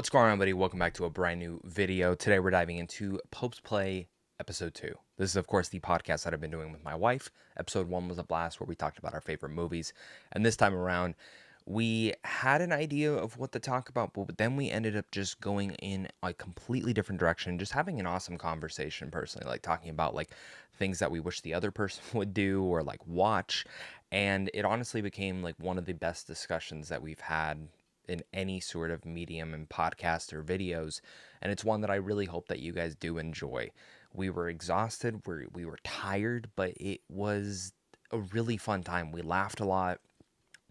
What's going on, everybody? Welcome back to a brand new video. Today we're diving into Pope's Play Episode 2. This is, of course, the podcast that I've been doing with my wife. Episode 1 was a blast where we talked about our favorite movies. And this time around, we had an idea of what to talk about, but then we ended up just going in a completely different direction, just having an awesome conversation personally, like talking about like things that we wish the other person would do or like watch. And it honestly became like one of the best discussions that we've had in any sort of medium and podcast or videos, and it's one that I really hope that you guys do enjoy. We were exhausted, we were tired, but it was a really fun time. We laughed a lot,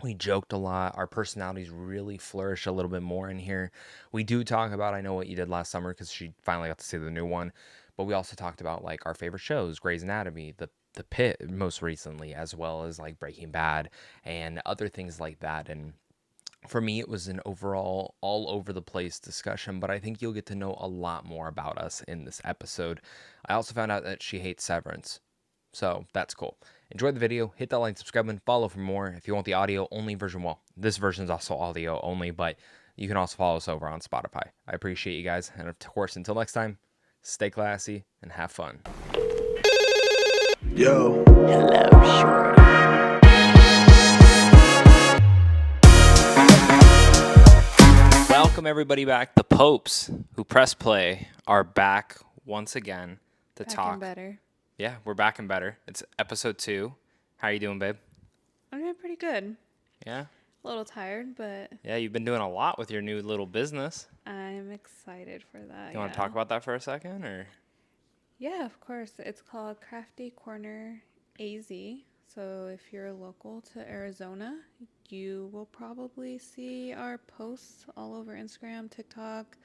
we joked a lot, our personalities really flourish a little bit more in here. We do talk about I Know What You Did Last Summer, because she finally got to see the new one, but we also talked about like our favorite shows, Grey's Anatomy, the Pit most recently, as well as like Breaking Bad and other things like that. And for me, it was an overall all over the place discussion, but I think you'll get to know a lot more about us in this episode. I also found out that she hates Severance, so that's cool. Enjoy the video, hit that like, subscribe, and follow for more. If you want the audio only version, well, this version is also audio only, but you can also follow us over on Spotify. I appreciate you guys, and of course, until next time, stay classy and have fun. Yo. Hello, shorty. Welcome everybody back. The Popes who press play are back once again to Back talk. and better. Yeah, we're back and better. It's episode 2. How are you doing, babe? I'm doing pretty good. Yeah? A little tired, but Yeah, you've been doing a lot with your new little business. I'm excited for that. You want to talk about that for a second, or? Yeah, of course. It's called Crafty Corner AZ. So if you're local to Arizona, you will probably see our posts all over Instagram, TikTok,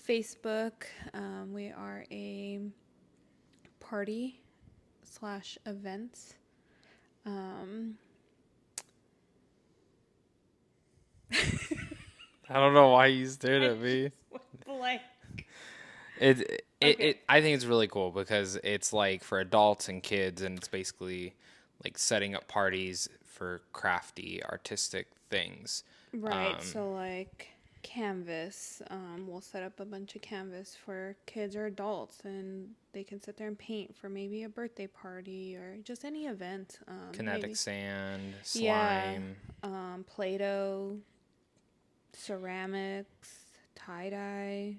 Facebook. We are a party / event. I don't know why you stared at me. Blank. I think it's really cool because it's like for adults and kids, and it's basically like setting up parties for crafty, artistic things. Right. So like canvas, we'll set up a bunch of canvas for kids or adults, and they can sit there and paint for maybe a birthday party or just any event. Kinetic maybe. sand, Yeah. slime. Play-Doh, ceramics, tie-dye,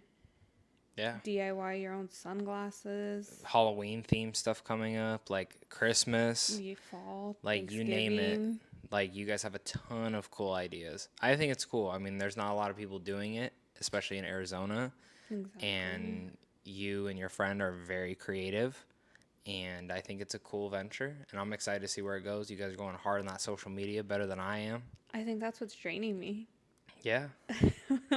Yeah. DIY your own sunglasses, Halloween themed stuff coming up, like Christmas, fall, like you name it. Thanksgiving. Like you guys have a ton of cool ideas. I think it's cool. I mean, there's not a lot of people doing it, especially in Arizona. Exactly. And you and your friend are very creative. And I think it's a cool venture. And I'm excited to see where it goes. You guys are going hard on that social media, better than I am. I think that's what's draining me. Yeah.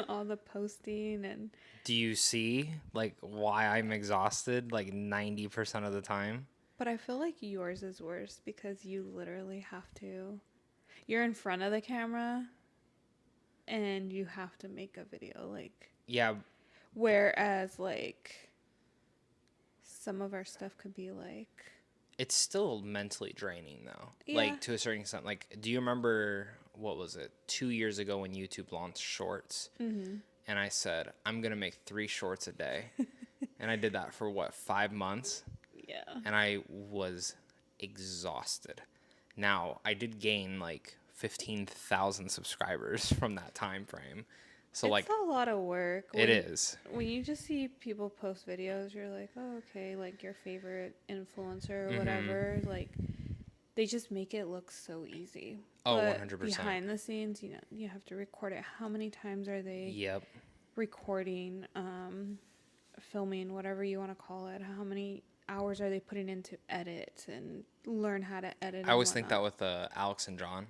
All the posting and... Do you see like why I'm exhausted like 90% of the time? But I feel like yours is worse because you literally have to... You're in front of the camera and you have to make a video, like... Yeah. Whereas, like, some of our stuff could be, like... It's still mentally draining, though. Yeah. Like, to a certain extent. Like, do you remember, what was it, 2 years ago when YouTube launched Shorts? Mm-hmm. And I said, I'm going to make 3 shorts a day. And I did that for, 5 months? Yeah. And I was exhausted. Now, I did gain, 15,000 subscribers from that time frame. So, it's a lot of work. It is. When you just see people post videos, you're like, oh, okay, like your favorite influencer or whatever. Like, they just make it look so easy. Oh, but 100%. behind the scenes, you have to record it. How many times are they recording, filming, whatever you want to call it? How many hours are they putting into edit and learn how to edit? I always think that with Alex and John,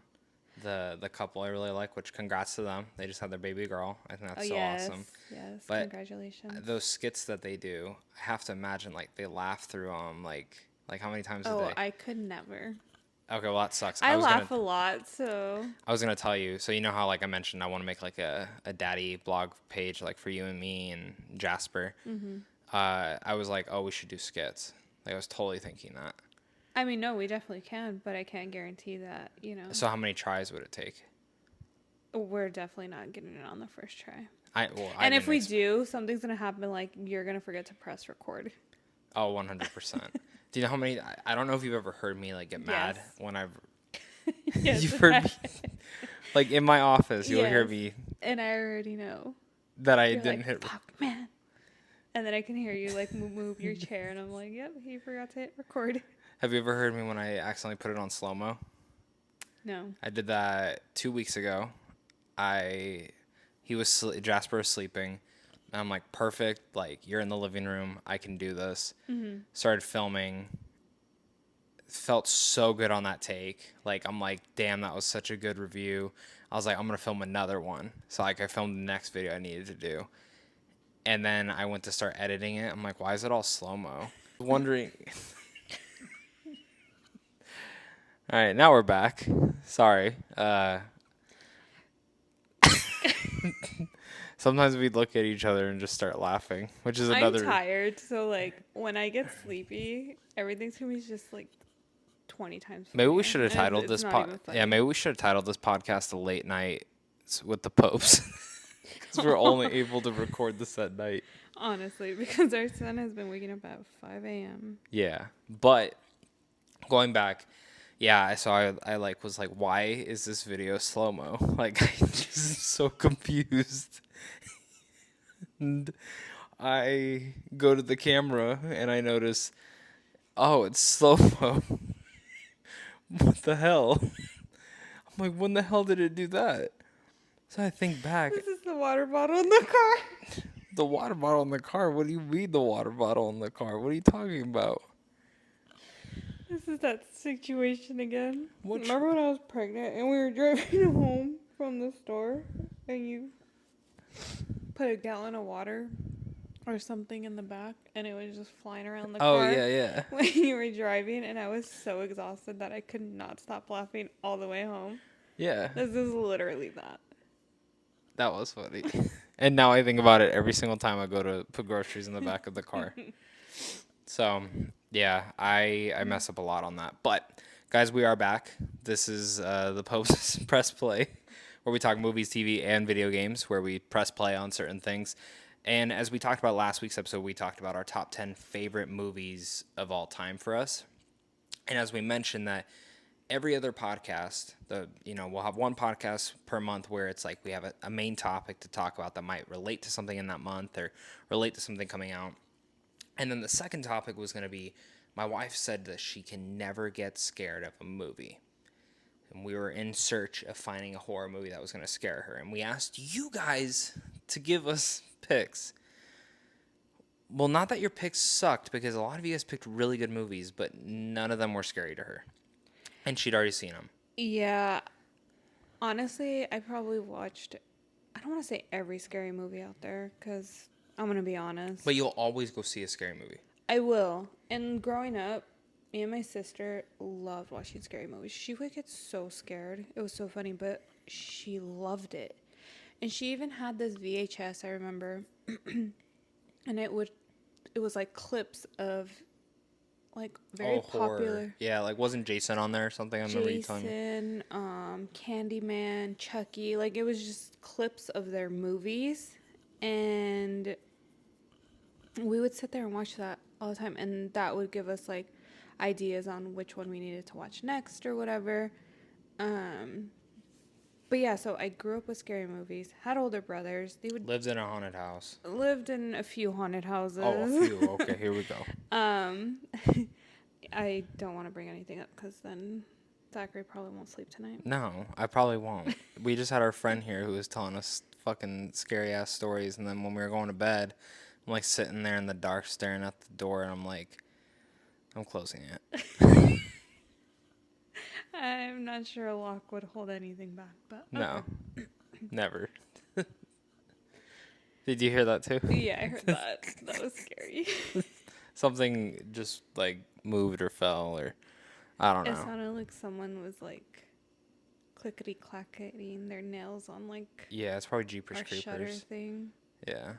the couple I really like, which congrats to them. They just had their baby girl. I think that's awesome. Yes, but congratulations. Those skits that they do, I have to imagine like they laugh through them like how many times a day? Oh, I could never. Okay, well that sucks. I laugh a lot, so. I was gonna tell you. So you know how like I mentioned, I want to make like a daddy blog page like for you and me and Jasper. Mm-hmm. I was like, oh, we should do skits. Like I was totally thinking that. I mean, no, we definitely can, but I can't guarantee that, So how many tries would it take? We're definitely not getting it on the first try. I And if didn't we do, something's gonna happen. Like you're gonna forget to press record. Oh, 100%. Do you know how many? I don't know if you've ever heard me like get Yes. mad when I've. Yes. You've heard me, like in my office. You'll hear Yes. me And I already know. that I You're didn't like, hit. fuck, man. And then I can hear you like move your chair, and I'm like, yep, he forgot to hit record. Have you ever heard me when I accidentally put it on slow mo? No. I did that 2 weeks ago. Jasper was sleeping. And I'm like, perfect. Like you're in the living room. I can do this. Mm-hmm. Started filming. Felt so good on that take. Like I'm like, damn, that was such a good review. I was like, I'm gonna film another one. So like I filmed the next video I needed to do. And then I went to start editing it. I'm like, why is it all slow mo? Wondering. All right, now we're back. Sorry. Sometimes we look at each other and just start laughing, which is I'm another. tired, so like when I get sleepy, everything to me is just like 20 times funnier. Maybe we should have And titled it's this not even funny. Yeah, maybe we should have titled this podcast "The Late Night with the Popes," because we're only able to record this at night. Honestly, because our son has been waking up at 5 a.m. Yeah, but going back, yeah, so I like was like, why is this video slow mo? Like I just so confused. And I go to the camera and I notice, oh, it's slow mo. What the hell? I'm like, when the hell did it do that? So I think back, This is the water bottle in the car. the water bottle in the car. What do you mean the water bottle in the car? What are you talking about? This is that situation again. What? Remember when I was pregnant and we were driving home from the store and you put a gallon of water or something in the back and it was just flying around the car Yeah. when you were driving, and I was so exhausted that I could not stop laughing all the way home. Yeah. This is literally that. That was funny. And now I think about it every single time I go to put groceries in the back of the car. So, yeah, I mess up a lot on that. But, guys, we are back. This is the Pope's Press Play, where we talk movies, TV, and video games, where we press play on certain things. And as we talked about last week's episode, we talked about our top 10 favorite movies of all time for us. And as we mentioned that every other podcast, we'll have one podcast per month where it's like we have a main topic to talk about that might relate to something in that month or relate to something coming out. And then the second topic was going to be, my wife said that she can never get scared of a movie. And we were in search of finding a horror movie that was going to scare her. And we asked you guys to give us picks. Well, not that your picks sucked, because a lot of you guys picked really good movies, but none of them were scary to her. And she'd already seen them. Yeah. Honestly, I probably watched, I don't want to say every scary movie out there, because I'm going to be honest. But you'll always go see a scary movie. I will. And growing up, me and my sister loved watching scary movies. She would get so scared. It was so funny, but she loved it. And she even had this VHS, I remember. And it was like clips of like very horror. popular. Yeah, like wasn't Jason on there or something? I remember you telling me. Jason, Candyman, Chucky. Like it was just clips of their movies. And we would sit there and watch that all the time. And that would give us like ideas on which one we needed to watch next or whatever. But yeah, so I grew up with scary movies, had older brothers. They would Lived in a haunted house. lived in a few haunted houses. Oh, a few. Okay, here we go. I don't want to bring anything up because then Zachary probably won't sleep tonight. No, I probably won't. We just had our friend here who was telling us fucking scary ass stories, and then when we were going to bed, I'm like sitting there in the dark staring at the door, and I'm like, I'm closing it. I'm not sure a lock would hold anything back, but No, okay. never. Did you hear that too? Yeah, I heard that. That was scary. Something just like moved or fell, or I don't It know. sounded like someone was like clickety clacketing their nails on like Yeah, it's probably Jeepers our Shutter Creepers. thing. Yeah.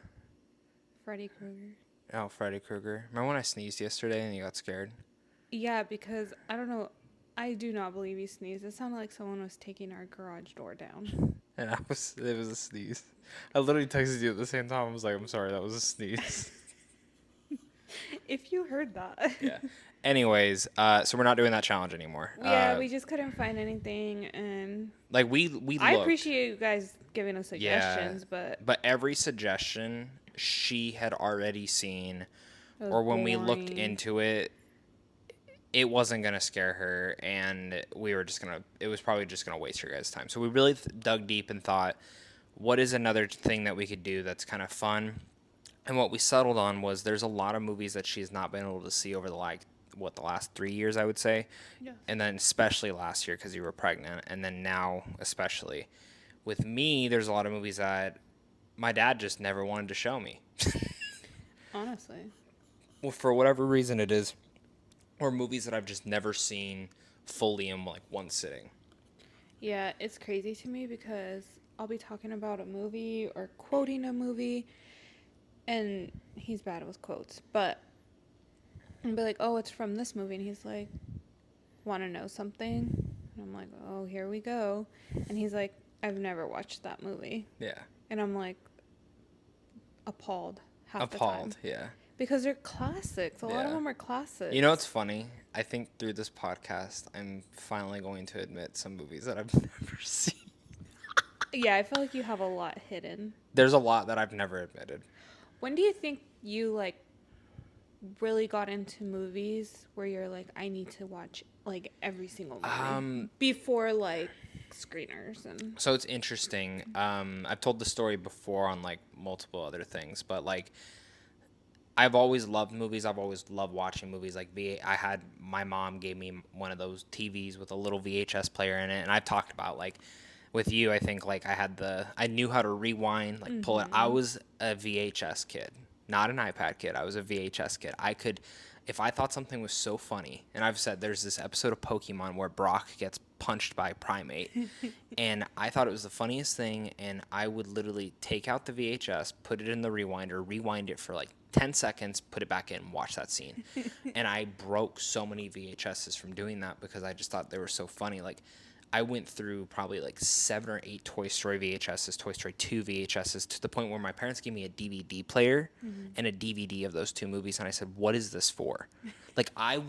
Freddy Krueger. Oh, Freddy Krueger. Remember when I sneezed yesterday and you got scared? Yeah, because I don't know. I do not believe he sneezed. It sounded like someone was taking our garage door down. And it was a sneeze. I literally texted you at the same time. I was like, I'm sorry, that was a sneeze. If you heard that. Yeah. Anyways, so we're not doing that challenge anymore. Yeah, we just couldn't find anything, and Like we I looked. appreciate you guys giving us Yeah. suggestions, but But every suggestion she had already seen, it was or when we looked boring. into it, it wasn't going to scare her, and we were just going to, it was probably just going to waste your guys' time. So we really dug deep and thought, what is another thing that we could do that's kind of fun? And what we settled on was there's a lot of movies that she's not been able to see over the last 3 years, I would say. Yes. And then especially last year because you were pregnant. And then now, especially. With me, there's a lot of movies that my dad just never wanted to show me. Honestly. Well, for whatever reason it is. Or movies that I've just never seen fully in like one sitting. Yeah, it's crazy to me because I'll be talking about a movie or quoting a movie, and he's bad with quotes, but I'll be like, oh, it's from this movie, and he's like, want to know something? And I'm like, oh, here we go. And he's like, I've never watched that movie. Yeah. And I'm like, appalled half the time. Appalled, yeah. Because they're classics. A lot of Yeah. them are classics. You know what's funny? I think through this podcast, I'm finally going to admit some movies that I've never seen. Yeah, I feel like you have a lot hidden. There's a lot that I've never admitted. When do you think you, like, really got into movies where you're like, I need to watch, like, every single movie? Before, like, screeners and... So it's interesting. I've told the story before on, like, multiple other things, but, like, I've always loved movies. I've always loved watching movies. Like my mom gave me one of those TVs with a little VHS player in it, and I've talked about like with you. I think like I knew how to rewind, like pull it. I was a VHS kid, not an iPad kid. I was a VHS kid. I could, if I thought something was so funny, and I've said there's this episode of Pokemon where Brock gets punched by Primate, and I thought it was the funniest thing, and I would literally take out the VHS, put it in the rewinder, rewind it for like 10 seconds, put it back in, and watch that scene. And I broke so many VHSs from doing that because I just thought they were so funny. Like, I went through probably like 7 or 8 Toy Story VHSs, Toy Story 2 VHSs, to the point where my parents gave me a DVD player and a DVD of those 2 movies. And I said, what is this for? Like, I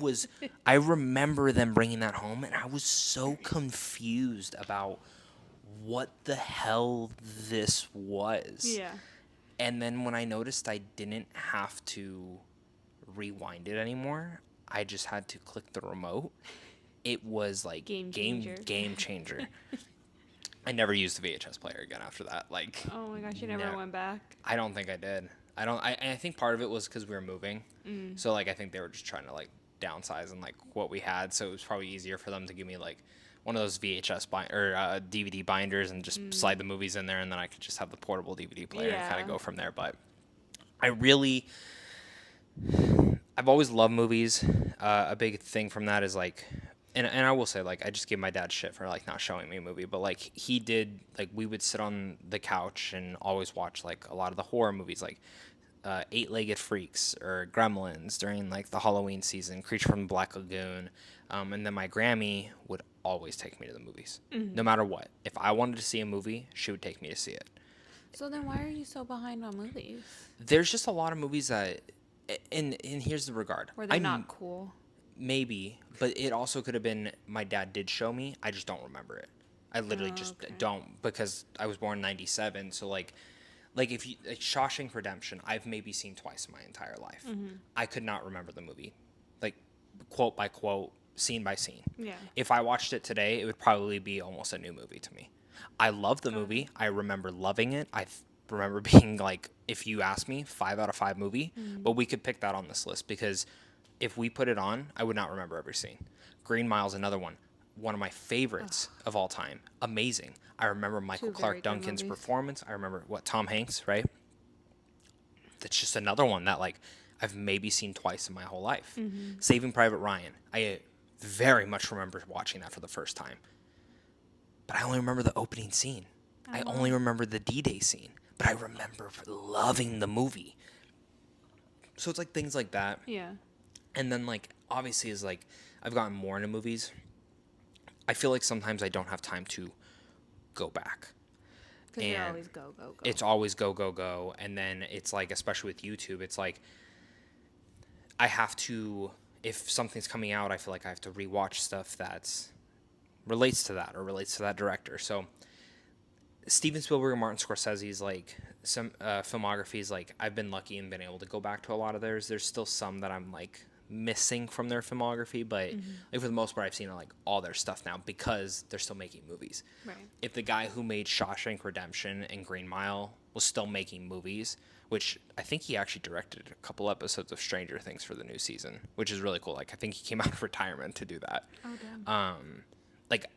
remember them bringing that home, and I was so confused about what the hell this was. Yeah. And then when I noticed I didn't have to rewind it anymore, I just had to click the remote. It was like Game changer. I never used the VHS player again after that. Like, oh my gosh, you never went back? I don't think I did. I think part of it was because we were moving. So like I think they were just trying to like downsize and like what we had. So it was probably easier for them to give me like one of those VHS DVD binders and just slide the movies in there, and then I could just have the portable DVD player and kind of go from there. But I've always loved movies. A big thing from that is like, and I will say like I just gave my dad shit for like not showing me a movie, but like he did, like we would sit on the couch and always watch like a lot of the horror movies, like Eight-Legged Freaks or Gremlins during like the Halloween season, Creature from the Black Lagoon, and then my Grammy would always take me to the movies, no matter what. If I wanted to see a movie, she would take me to see it. So then why are you so behind on movies? There's just a lot of movies that, and here's the regard. Where they're not cool. Maybe, but it also could have been my dad did show me. I just don't remember it. I literally don't, because I was born in 97. So like if you like Shawshank Redemption, I've maybe seen twice in my entire life. I could not remember the movie, like quote by quote, scene by scene. Yeah. If I watched it today, it would probably be almost a new movie to me. I love the movie. I remember loving it. I remember being like, if you ask me, 5 out of 5 movie, but we could pick that on this list because if we put it on, I would not remember every scene. Green Mile's another one of my favorites of all time. Amazing. I remember Michael Clark Duncan's performance. I remember Tom Hanks, right? That's just another one that like I've maybe seen twice in my whole life. Saving Private Ryan. I very much remember watching that for the first time. But I only remember the opening scene. I only remember the D-Day scene. But I remember loving the movie. So it's like things like that. Yeah. And then like obviously is like I've gotten more into movies. I feel like sometimes I don't have time to go back. Because you're always go, go, go. It's always go, go, go. And then it's like, especially with YouTube, it's like I have to, if something's coming out, I feel like I have to rewatch stuff that's relates to that or relates to that director. So Steven Spielberg and Martin Scorsese's like some filmographies, like I've been lucky and been able to go back to a lot of theirs. There's still some that I'm like missing from their filmography, but like for the most part, I've seen like all their stuff now because they're still making movies. Right. If the guy who made Shawshank Redemption and Green Mile was still making movies, which I think he actually directed a couple episodes of Stranger Things for the new season, which is really cool. Like I think he came out of retirement to do that. Oh, damn. Like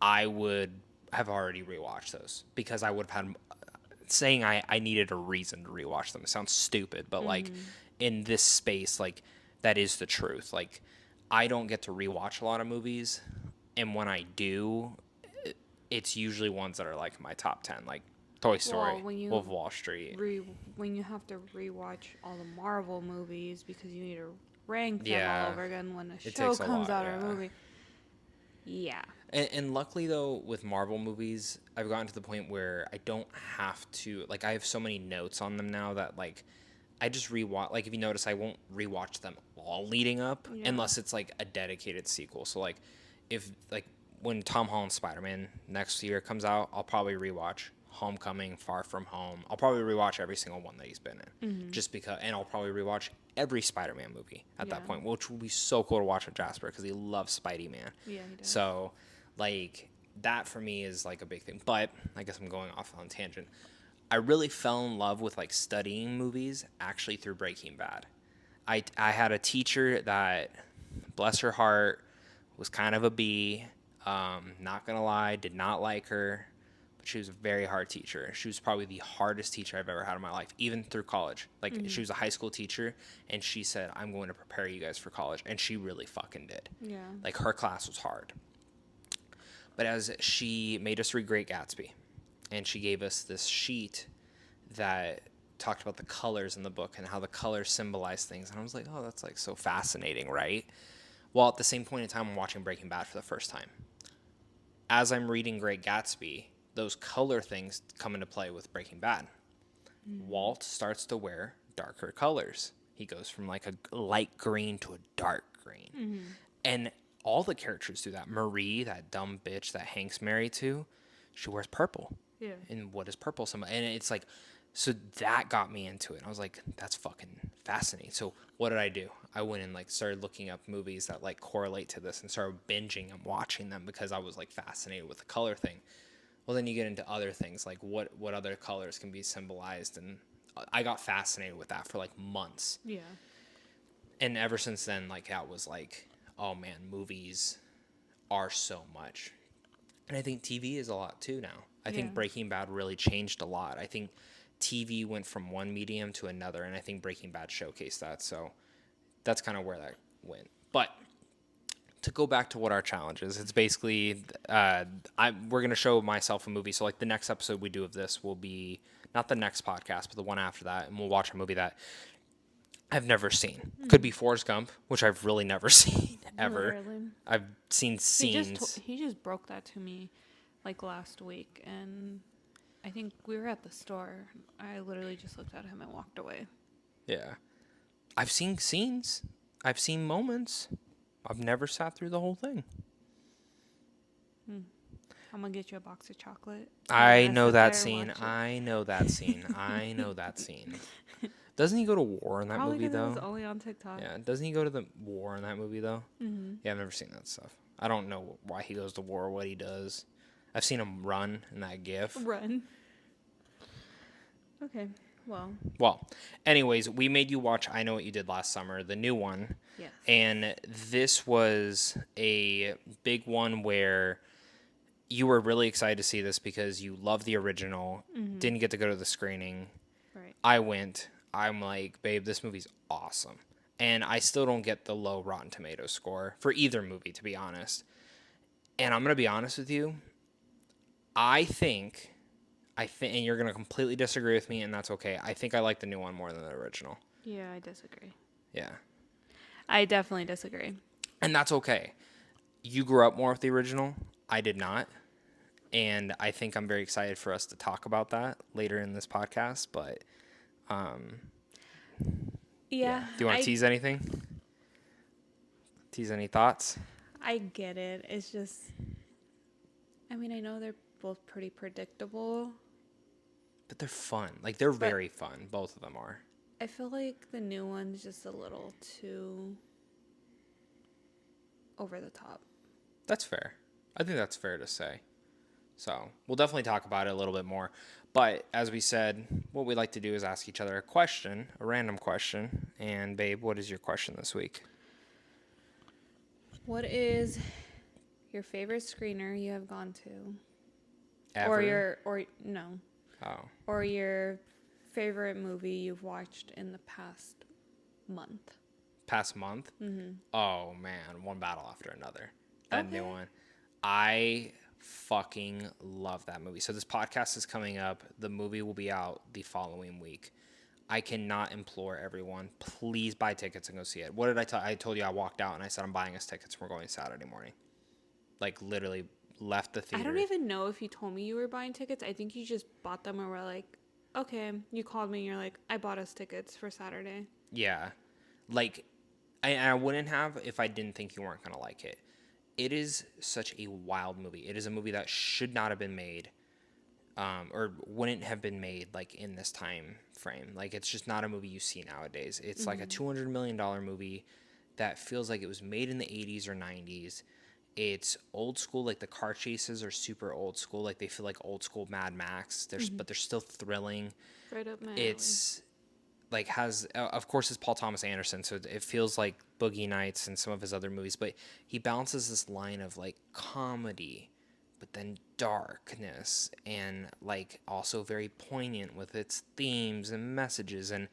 I would have already rewatched those because I would have had saying I needed a reason to rewatch them. It sounds stupid, but like in this space, like that is the truth. Like I don't get to rewatch a lot of movies, and when I do, it's usually ones that are like my top 10, like Toy Story, Wolf of Wall Street. When you have to rewatch all the Marvel movies because you need to rank them all over again when a show comes out or a movie. Yeah. And luckily, though, with Marvel movies, I've gotten to the point where I don't have to, like, I have so many notes on them now that, like, I just rewatch, like, if you notice, I won't rewatch them all leading up unless it's, like, a dedicated sequel. So, like, if, like, when Tom Holland's Spider-Man next year comes out, I'll probably rewatch Homecoming, Far From Home. I'll probably rewatch every single one that he's been in. Just because, and I'll probably rewatch every Spider-Man movie at that point, which would be so cool to watch with Jasper because he loves Spidey-Man. Yeah, he does. So, like, that for me is, like, a big thing. But I guess I'm going off on a tangent. I really fell in love with, like, studying movies actually through Breaking Bad. I had a teacher that, bless her heart, was kind of a B. Not going to lie, did not like her. She was a very hard teacher. She was probably the hardest teacher I've ever had in my life, even through college. Like, she was a high school teacher, and she said, I'm going to prepare you guys for college. And she really fucking did. Yeah. Like, her class was hard. But as she made us read Great Gatsby, and she gave us this sheet that talked about the colors in the book and how the colors symbolize things. And I was like, oh, that's, like, so fascinating, right? Well, at the same point in time, I'm watching Breaking Bad for the first time. As I'm reading Great Gatsby, those color things come into play with Breaking Bad. Walt starts to wear darker colors. He goes from like a light green to a dark green. And all the characters do that. Marie, that dumb bitch that Hank's married to, she wears purple. Yeah. And what is purple? And it's like, so that got me into it. I was like, that's fucking fascinating. So what did I do? I went and like started looking up movies that like correlate to this and started binging and watching them because I was like fascinated with the color thing. Well, then you get into other things, like what other colors can be symbolized, and I got fascinated with that for, like, months. Yeah. And ever since then, like, that was like, oh, man, movies are so much. And I think TV is a lot, too, now. I think Breaking Bad really changed a lot. I think TV went from one medium to another, and I think Breaking Bad showcased that, so that's kind of where that went. But to go back to what our challenge is, it's basically we're going to show myself a movie. So like the next episode we do of this will be not the next podcast, but the one after that, and we'll watch a movie that I've never seen. Could be Forrest Gump, which I've really never seen ever. Literally. I've seen scenes. He just broke that to me like last week, and I think we were at the store. I literally just looked at him and walked away. Yeah. I've seen scenes. I've seen moments. I've never sat through the whole thing. I'm going to get you a box of chocolate. I know that scene. I know that scene. Doesn't he go to war in that movie, though? It was only on TikTok. Yeah. Doesn't he go to the war in that movie, though? Mm-hmm. Yeah, I've never seen that stuff. I don't know why he goes to war, what he does. I've seen him run in that GIF. Run. Okay. Well, anyways, we made you watch I Know What You Did Last Summer, the new one. Yes. And this was a big one where you were really excited to see this because you love the original, didn't get to go to the screening. Right. I went. I'm like, babe, this movie's awesome. And I still don't get the low Rotten Tomatoes score for either movie, to be honest. And I'm going to be honest with you. I think, and you're going to completely disagree with me, and that's okay. I think I like the new one more than the original. Yeah, I disagree. Yeah. I definitely disagree. And that's okay. You grew up more with the original. I did not. And I think I'm very excited for us to talk about that later in this podcast. But yeah. Yeah, Do you want to tease anything? Tease any thoughts? I get it. It's just, I mean, I know they're both pretty predictable, But they're fun. Like, they're but very fun. Both of them are. I feel like the new one's just a little too over the top. That's fair. I think that's fair to say. So we'll definitely talk about it a little bit more. But as we said, what we like to do is ask each other a question, a random question. And babe, what is your question this week? What is your favorite screener you have gone to? Ever? Or your favorite movie you've watched in the past month? Past month? Mm-hmm. Oh man, one battle after another. That Okay. new one. I fucking love that movie. So this podcast is coming up. The movie will be out the following week. I cannot implore everyone, please buy tickets and go see it. What did I tell? I told you I walked out and I said I'm buying us tickets. We're going Saturday morning. Like literally left the theater. I don't even know if you told me you were buying tickets. I think you just bought them and were like, okay. You called me and you're like, I bought us tickets for Saturday. Yeah. Like, I wouldn't have if I didn't think you weren't going to like it. It is such a wild movie. It is a movie that should not have been made, or wouldn't have been made like in this time frame. Like, it's just not a movie you see nowadays. It's like a $200 million movie that feels like it was made in the 80s or 90s. It's old school, like the car chases are super old school. Like they feel like old school Mad Max. But they're still thrilling. Right up my alley. It's like has of course it's Paul Thomas Anderson, so it feels like Boogie Nights and some of his other movies, but he balances this line of like comedy but then darkness and like also very poignant with its themes and messages. And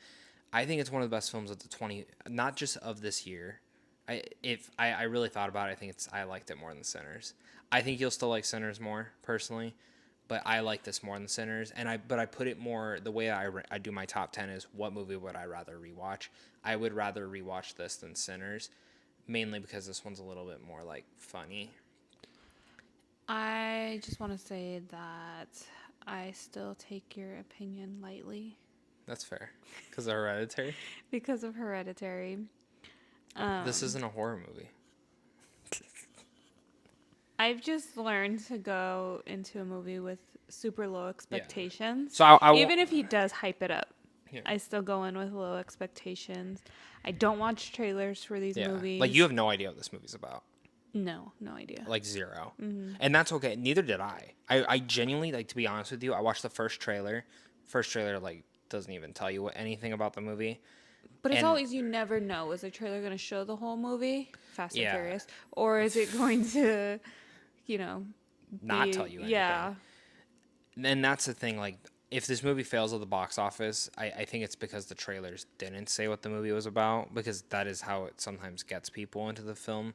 I think it's one of the best films of the 20, not just of this year. I really thought about it, I liked it more than Sinners. I think you'll still like Sinners more personally, but I like this more than Sinners. And I put it more the way I do my top 10 is what movie would I rather rewatch? I would rather rewatch this than Sinners, mainly because this one's a little bit more like funny. I just want to say that I still take your opinion lightly. That's fair, because of Hereditary. Because of Hereditary. This isn't a horror movie. I've just learned to go into a movie with super low expectations. So even if he does hype it up, yeah. I still go in with low expectations. I don't watch trailers for these movies. Like you have no idea what this movie's about. No idea. Like zero. And that's okay. Neither did I. I genuinely, like, to be honest with you, I watched the first trailer. First trailer, like, doesn't even tell you anything about the movie. But it's always, you never know. Is the trailer going to show the whole movie, Fast and Yeah. Furious? Or is it going to, Not tell you anything. Yeah. And that's the thing, like, if this movie fails at the box office, I think it's because the trailers didn't say what the movie was about, because that is how it sometimes gets people into the film.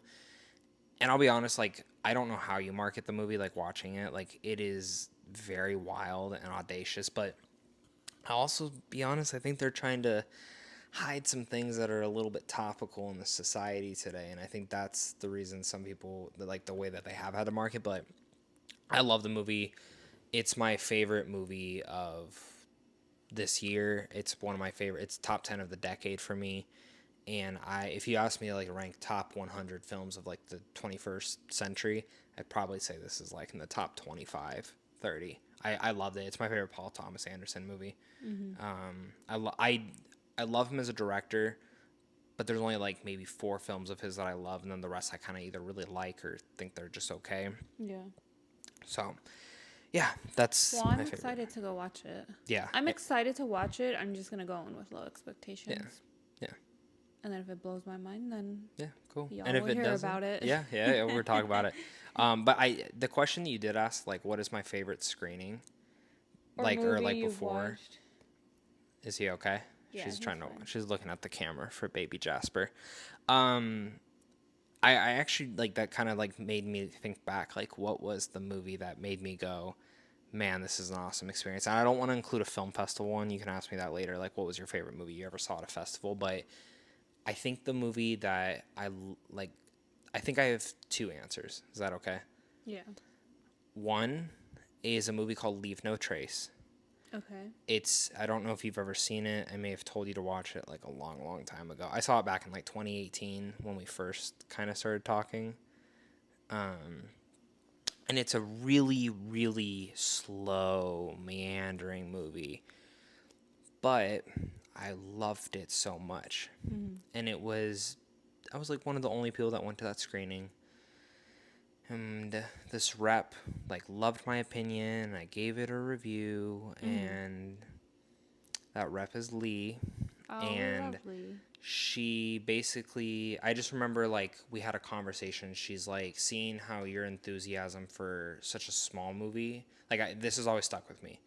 And I'll be honest, like, I don't know how you market the movie, like, watching it. Like, it is very wild and audacious. But I'll also be honest, I think they're trying to hide some things that are a little bit topical in the society today. And I think that's the reason some people, like, the way that they have had to market. But I love the movie. It's my favorite movie of this year. It's one of my favorite. It's top 10 of the decade for me. And if you ask me to like rank top 100 films of like the 21st century, I'd probably say this is like in the top 25, 30. I loved it. It's my favorite Paul Thomas Anderson movie. I love him as a director, but there's only like maybe 4 films of his that I love, and then the rest I kind of either really like or think they're just okay. Yeah. So, yeah, that's Well, my I'm favorite. excited to go watch it. Yeah. I'm excited to watch it. I'm just going to go in with low expectations. Yeah. And then if it blows my mind, then Yeah, cool. y'all And if will it hear doesn't, about it. yeah, we'll talk about it. But the question that you did ask, like, what is my favorite screening, or like before? Watched. Is he okay? Yeah, She's he's trying to. fine. She's looking at the camera for baby Jasper. I actually like that. Kind of like made me think back. Like, what was the movie that made me go, man, this is an awesome experience? And I don't want to include a film festival one. You can ask me that later. Like, what was your favorite movie you ever saw at a festival? But I think the movie that I think I have 2 answers. Is that okay? Yeah. One is a movie called Leave No Trace. Okay. I don't know if you've ever seen it. I may have told you to watch it like a long, long time ago. I saw it back in like 2018 when we first kind of started talking. And it's a really, really slow, meandering movie. But I loved it so much. And I was like one of the only people that went to that screening. And this rep like loved my opinion. I gave it a review, and that rep is Lee. Oh, And lovely. she basically, I just remember like we had a conversation. She's like, seeing how your enthusiasm for such a small movie, like this has always stuck with me.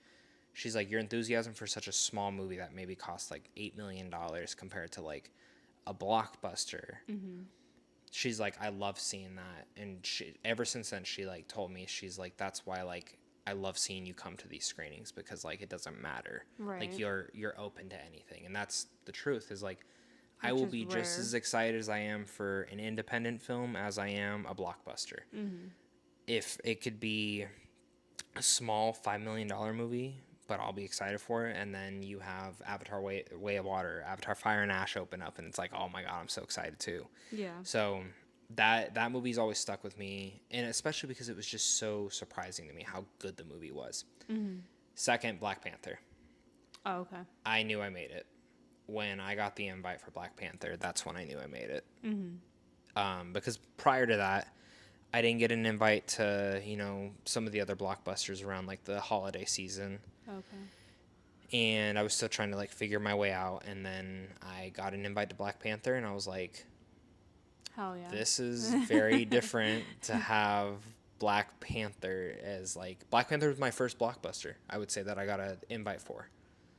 She's like, your enthusiasm for such a small movie that maybe cost like $8 million compared to like a blockbuster. She's like, I love seeing that. And she, ever since then, she like told me, she's like, that's why like I love seeing you come to these screenings, because like it doesn't matter. Right. Like you're open to anything. And that's the truth, is like I Which will is be just rare. as excited as I am for an independent film as I am a blockbuster. If it could be a small $5 million movie, but I'll be excited for it. And then you have Avatar Way of Water, Avatar Fire and Ash open up, and it's like, oh my god, I'm so excited too. Yeah. So that movie's always stuck with me, and especially because it was just so surprising to me how good the movie was. Second, Black Panther. Oh, okay. I knew I made it when I got the invite for Black Panther. That's when I knew I made it. Because prior to that, I didn't get an invite to some of the other blockbusters around like the holiday season, Okay. and I was still trying to like figure my way out. And then I got an invite to Black Panther, and I was like, Hell yeah. this is very different to have Black Panther as like Black Panther was my first blockbuster. I would say that I got an invite for.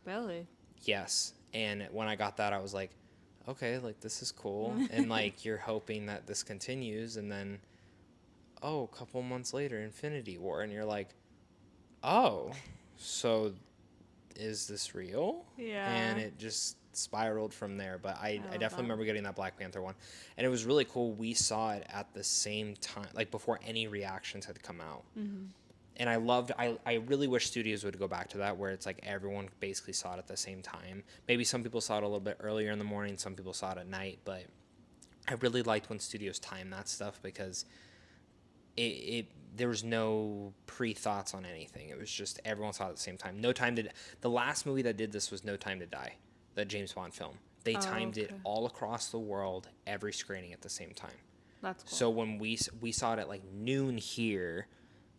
Really? Yes. And when I got that, I was like, okay, like this is cool. And like you're hoping that this continues, and then a couple months later, Infinity War, and you're like, oh, so is this real? Yeah. And it just spiraled from there. But I love definitely that. remember getting that Black Panther one, and it was really cool. We saw it at the same time, like before any reactions had come out. And I really wish studios would go back to that, where it's like everyone basically saw it at the same time. Maybe some people saw it a little bit earlier in the morning, some people saw it at night, but I really liked when studios timed that stuff, because it there was no pre-thoughts on anything. It was just everyone saw it at the same time. The last movie that did this was No Time to Die, the James Bond film. They timed it okay. all across the world, every screening at the same time. That's cool. So when we saw it at like noon here,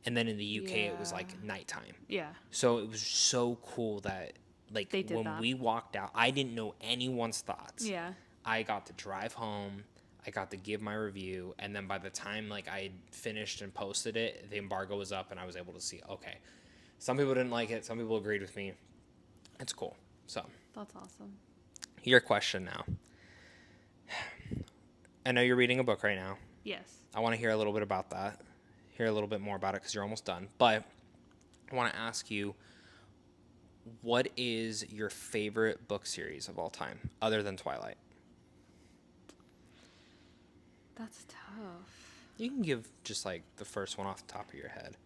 and then in the UK it was like Yeah. nighttime. Yeah. So it was so cool that like They did when that. we walked out, I didn't know anyone's thoughts. Yeah. I got to drive home, I got to give my review, and then by the time like I finished and posted it, the embargo was up, and I was able to see, okay, some people didn't like it, some people agreed with me. It's cool. So That's awesome. your question now. I know you're reading a book right now. Yes. I want to hear a little bit about that. Hear a little bit more about it, because you're almost done. But I want to ask you, what is your favorite book series of all time, other than Twilight? That's tough. You can give just like the first one off the top of your head.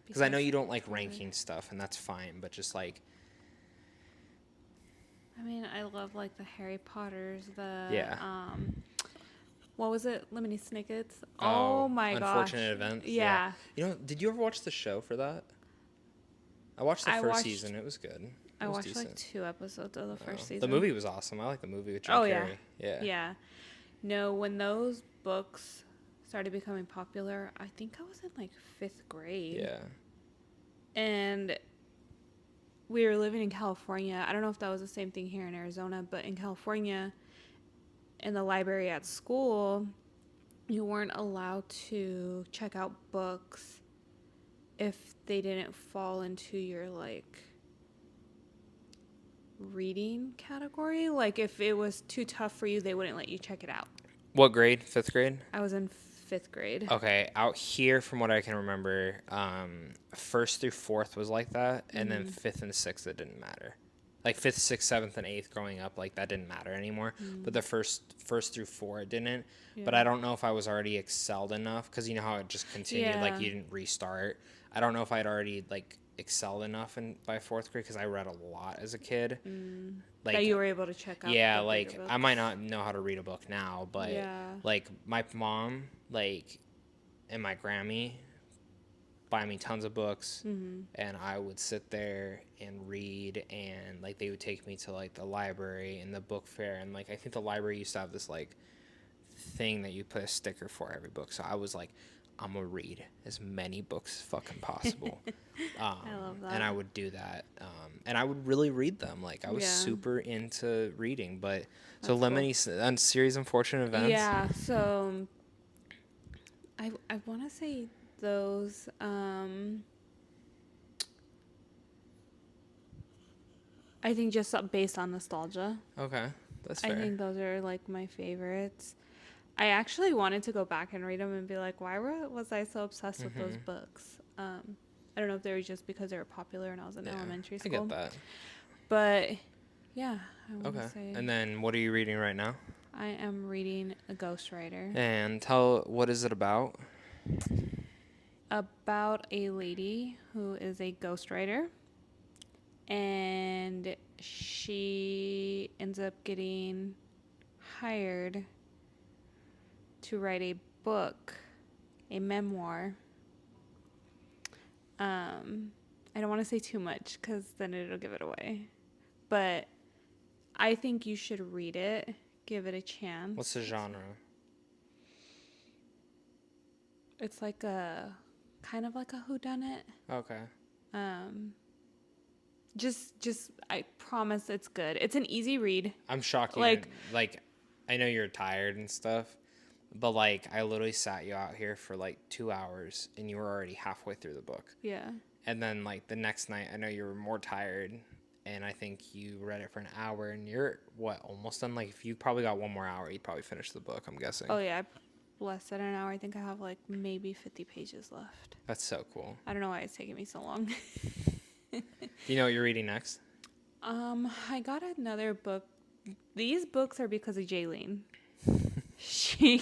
Because I know you don't like ranking stuff, and that's fine, but just like... I mean, I love like the Harry Potters, Yeah. what was it? Lemony Snicket's. Oh my gosh. Unfortunate Events. Yeah. You know, did you ever watch the show for that? I watched the first season. It was good. I It was watched decent. like 2 episodes of the first season. The movie was awesome. I like the movie with Jim Oh, Carrey. yeah. Yeah. No, when those books started becoming popular, I think I was in like 5th grade. Yeah. And we were living in California. I don't know if that was the same thing here in Arizona, but in California, in the library at school, you weren't allowed to check out books if they didn't fall into your like reading category. Like if it was too tough for you, they wouldn't let you check it out. What grade? 5th grade? I was in 5th grade. Okay, out here, from what I can remember, 1st through 4th was like that, and then 5th and 6th, it didn't matter. like 5th, 6th, 7th, and 8th growing up, like that didn't matter anymore. But the first through 4 it didn't. But I don't know if I was already excelled enough, because you know how it just continued, like you didn't restart. I don't know if I'd already like excelled enough by 4th grade, because I read a lot as a kid. Like, that you were able to check out. Yeah, like I might not know how to read a book now, but like my mom, like, and my Grammy buy me tons of books, and I would sit there and read, and like they would take me to like the library and the book fair, and like I think the library used to have this like thing that you put a sticker for every book. So I was like, I'm gonna read as many books as fucking possible. I love that. And I would do that, and I would really read them. Like I was super into reading. But That's so Lemony on Series Unfortunate Events. Yeah, so I want to say those. I think just based on nostalgia. Okay, that's fair. I think those are like my favorites. I actually wanted to go back and read them and be like, why was I so obsessed with those books? I don't know if they were just because they were popular and I was in elementary school. I get that. But yeah, I want Okay. to say. And then what are you reading right now? I am reading A Ghostwriter. And what is it about? About a lady who is a ghostwriter, and she ends up getting hired to write a book, a memoir. I don't want to say too much because then it'll give it away, but I think you should read it, give it a chance. What's the genre? It's like a kind of like a whodunit. Okay. Just I promise it's good. It's an easy read. I'm shocked. Like I know you're tired and stuff, but like I literally sat you out here for like 2 hours and you were already halfway through the book. Yeah. And then like the next night, I know you were more tired, and I think you read it for an hour, and you're almost done. Like if you probably got one more hour, you'd probably finish the book, I'm guessing. Oh yeah, less than an hour. I think I have like maybe 50 pages left. That's so cool. I don't know why it's taking me so long. You know what you're reading next? I got another book. These books are because of Jaylene. She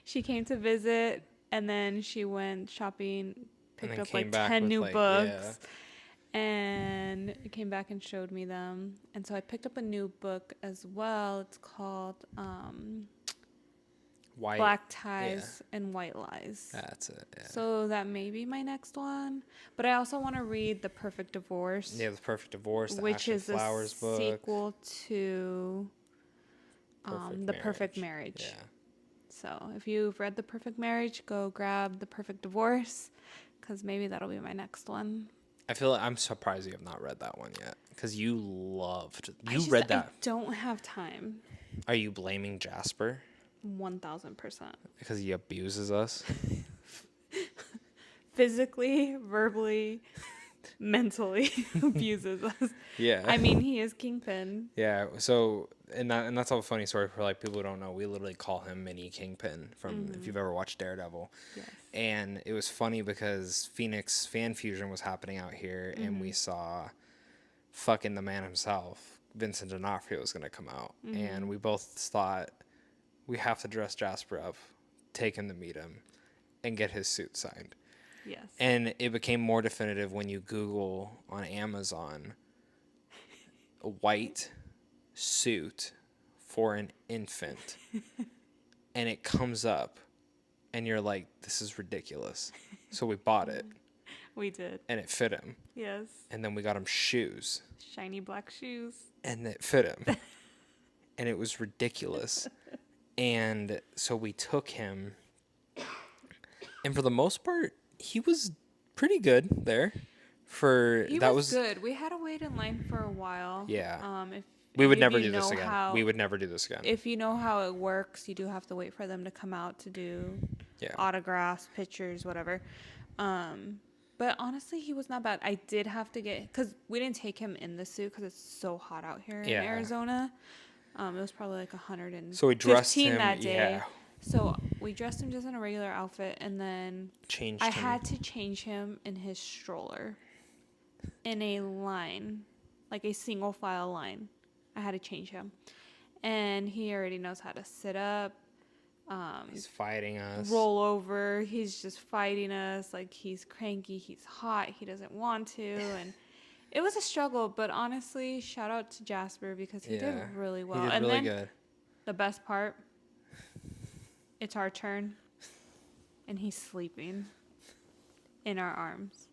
came to visit, and then she went shopping, picked up like 10 new books, and came back and showed me them. And so I picked up a new book as well. It's called Black Ties and White Lies. That's it. Yeah. So that may be my next one. But I also want to read The Perfect Divorce. Yeah, The Perfect Divorce, which is a sequel to The Perfect Marriage. Yeah. So if you've read The Perfect Marriage, go grab The Perfect Divorce, because maybe that'll be my next one. I feel like I'm surprised you have not read that one yet, because you read that. I don't have time. Are you blaming Jasper? 1000%. Because he abuses us? Physically, verbally, mentally abuses us. Yeah. I mean, he is Kingpin. Yeah. So, and that's a funny story for like people who don't know. We literally call him Mini Kingpin from if you've ever watched Daredevil. Yes. And it was funny because Phoenix Fan Fusion was happening out here, and we saw fucking the man himself, Vincent D'Onofrio, was going to come out. And we both thought, we have to dress Jasper up, take him to meet him, and get his suit signed. Yes. And it became more definitive when you Google on Amazon a white suit for an infant. And it comes up, and you're like, this is ridiculous. So we bought it. We did. And it fit him. Yes. And then we got him shoes. Shiny black shoes. And it fit him. And it was ridiculous. And so we took him. And for the most part, he was pretty good there. He was good. We had to wait in line for a while. Yeah. If we would never do this again. We would never do this again. If you know how it works, you do have to wait for them to come out to do autographs, pictures, whatever. But honestly, he was not bad. I did have to because we didn't take him in the suit because it's so hot out here in Arizona. It was probably like 115 so we dressed him that day. Yeah. So we dressed him just in a regular outfit, and then I had to change him in his stroller in a line like a single file line. I had to change him. And he already knows how to sit up. He's fighting us. Roll over. He's just fighting us. Like, he's cranky. He's hot. He doesn't want to. And it was a struggle. But honestly, shout out to Jasper because he did really well. He did really good. The best part, it's our turn. And he's sleeping in our arms.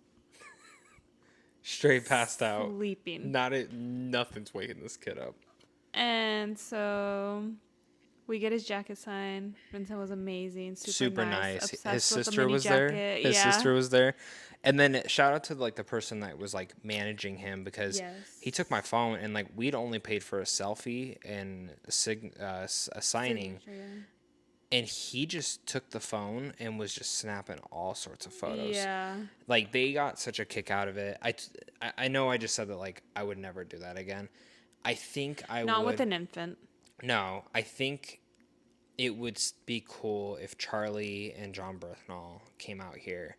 Straight passed out. Sleeping. Nothing's waking this kid up. And so we get his jacket signed. Vincent was amazing. Super nice. His sister was there. His sister was there. And then shout out to like the person that was like managing him because he took my phone and like we'd only paid for a selfie and a signing. And he just took the phone and was just snapping all sorts of photos. Yeah. Like, they got such a kick out of it. I know I just said that, like, I would never do that again. I think I would. Not with an infant. No. I think it would be cool if Charlie and John Berthnall came out here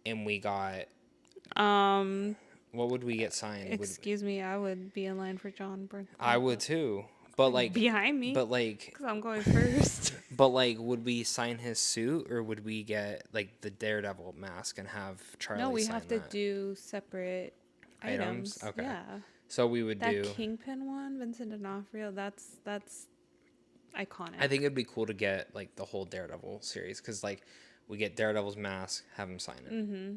and we got... what would we get signed? Excuse me, I would be in line for John Berthnall. I would, too. But like behind me, but like because I'm going first. But like, would we sign his suit or would we get like the Daredevil mask and have Charlie? No, we sign have to do separate items. Okay. Yeah. So we would do that Kingpin one, Vincent D'Onofrio. That's iconic. I think it'd be cool to get like the whole Daredevil series because like we get Daredevil's mask, have him sign it. Mm-hmm.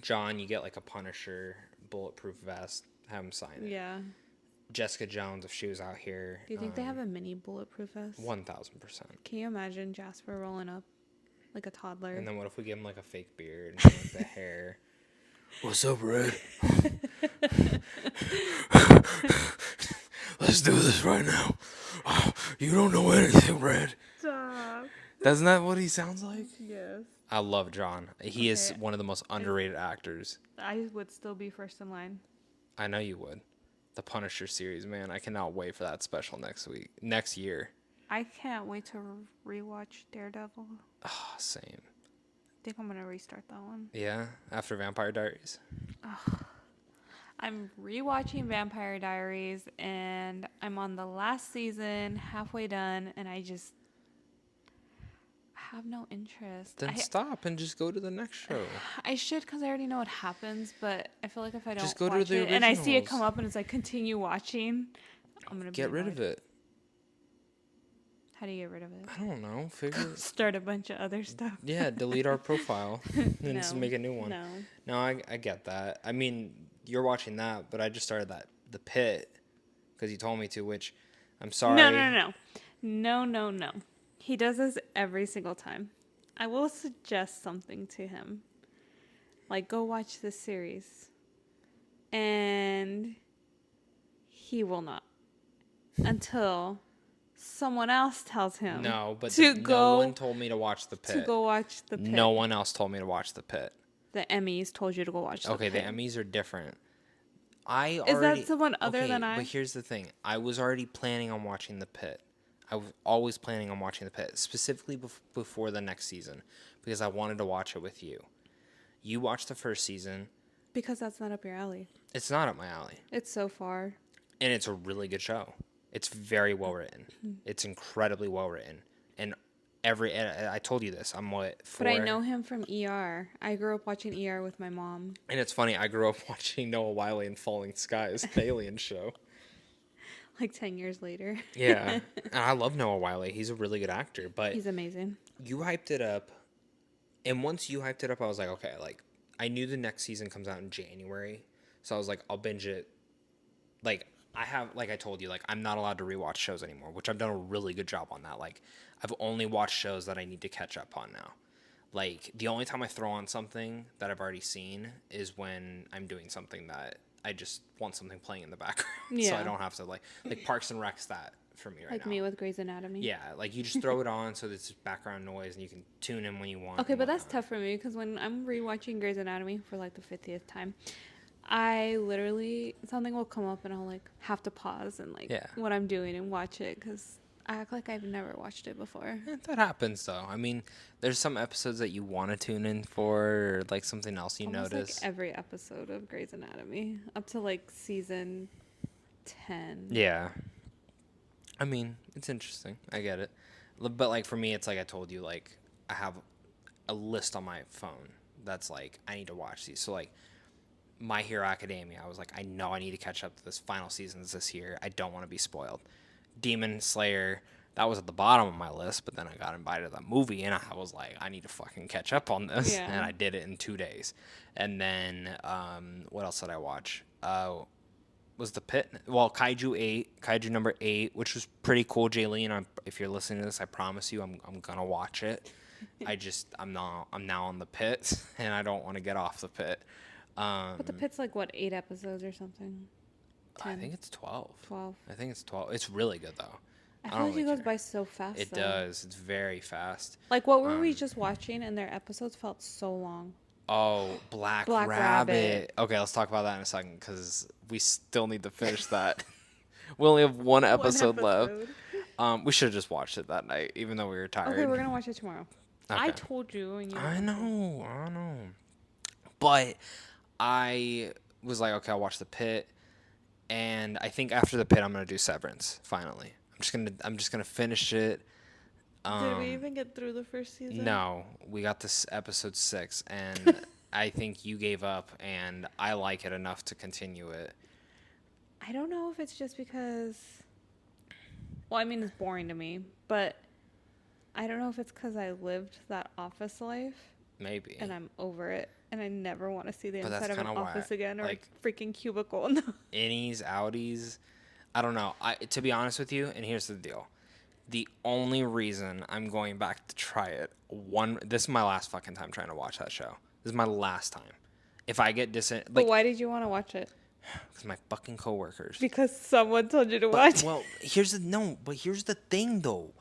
John, you get like a Punisher bulletproof vest, have him sign it. Yeah. Jessica Jones, if she was out here. Do you think they have a mini bulletproof vest? 1,000%. Can you imagine Jasper rolling up like a toddler? And then what if we give him like a fake beard and like the hair? What's up, Red? Let's do this right now. You don't know anything, Red. Stop. Isn't that what he sounds like? Yes. I love John. He is one of the most underrated actors. I would still be first in line. I know you would. The Punisher series, man. I cannot wait for that special next year. I can't wait to rewatch Daredevil. Oh, same. I think I'm going to restart that one. Yeah? After Vampire Diaries? I'm rewatching Vampire Diaries, and I'm on the last season, halfway done, and I have no interest. Then stop and just go to the next show. I should because I already know what happens, but I feel like if I don't just go watch to the it originals. and I see it come up and it's like continue watching, I'm going to get rid of it. How do you get rid of it? I don't know. Start a bunch of other stuff. Yeah, delete our profile and just make a new one. No, I get that. I mean, you're watching that, but I just started The Pit because you told me to, which I'm sorry. No. He does this every single time. I will suggest something to him. Like, go watch this series. And he will not. Until someone else tells him. No, but no one told me to watch The Pit. To go watch The Pit. No one else told me to watch The Pit. The Emmys told you to go watch The Pit. Okay, the Emmys are different. Is that someone other than I? But here's the thing. I was already planning on watching The Pit. I was always planning on watching The Pit, specifically before the next season, because I wanted to watch it with you. You watched the first season. Because that's not up your alley. It's not up my alley. It's so far. And it's a really good show. It's very well written. It's incredibly well written. And I told you this. I'm what? 4. But I know him from ER. I grew up watching ER with my mom. And it's funny. I grew up watching Noah Wyle in Falling Skies, the Alien show. Like 10 years later. Yeah. And I love Noah Wyle. He's a really good actor. But he's amazing. You hyped it up. And once you hyped it up, I was like, okay, like, I knew the next season comes out in January. So I was like, I'll binge it. Like, I told you, like, I'm not allowed to rewatch shows anymore, which I've done a really good job on that. Like, I've only watched shows that I need to catch up on now. Like, the only time I throw on something that I've already seen is when I'm doing something that I just want something playing in the background. Yeah. So I don't have to, like Parks and Rec's that for me right now. Like me with Grey's Anatomy? Yeah, like, you just throw it on so it's background noise and you can tune in when you want. Okay, but that's tough for me because when I'm rewatching Grey's Anatomy for, like, the 50th time, I literally, something will come up and I'll, like, have to pause and, like, what I'm doing and watch it because I act like I've never watched it before. That happens, though. I mean, there's some episodes that you want to tune in for, or, like, something else you notice. Like every episode of Grey's Anatomy, up to, like, season 10. Yeah. I mean, it's interesting. I get it. But, like, for me, it's like I told you, like, I have a list on my phone that's like, I need to watch these. So, like, My Hero Academia, I was like, I know I need to catch up to this final seasons this year. I don't want to be spoiled. Demon Slayer, that was at the bottom of my list, but then I got invited to that movie, and I was like, I need to fucking catch up on this. Yeah. And I did it in 2 days. And then, what else did I watch? Was The Pit? Well, Kaiju number 8, which was pretty cool, Jaylene. If you're listening to this, I promise you, I'm gonna watch it. I'm now on The Pit, and I don't want to get off The Pit. But The Pit's like, what, 8 episodes or something? 10? I think it's 12. 12. I think it's 12. It's really good, though. I feel like it goes by so fast. It does. It's very fast. Like, what were we just watching, and their episodes felt so long? Oh, Black Rabbit. Okay, let's talk about that in a second, because we still need to finish that. We only have one episode left. We should have just watched it that night, even though we were tired. Okay, we're going to watch it tomorrow. Okay. I told you. And you I know. But I was like, okay, I'll watch The Pit. And I think after The Pit, I'm going to do Severance, finally. I'm just gonna finish it. Did we even get through the first season? No, we got this episode 6, and I think you gave up, and I like it enough to continue it. I don't know if it's just because, well, I mean, it's boring to me, but I don't know if it's because I lived that office life. Maybe. And I'm over it, and I never want to see the But inside of an office again, or like, a freaking cubicle. Innies, outies, I don't know. To be honest with you, and here's the deal. The only reason I'm going back to try it, this is my last fucking time trying to watch that show. This is my last time. If I get but why did you want to watch it? Because my fucking coworkers. Because someone told you to watch. Well, here's the thing though.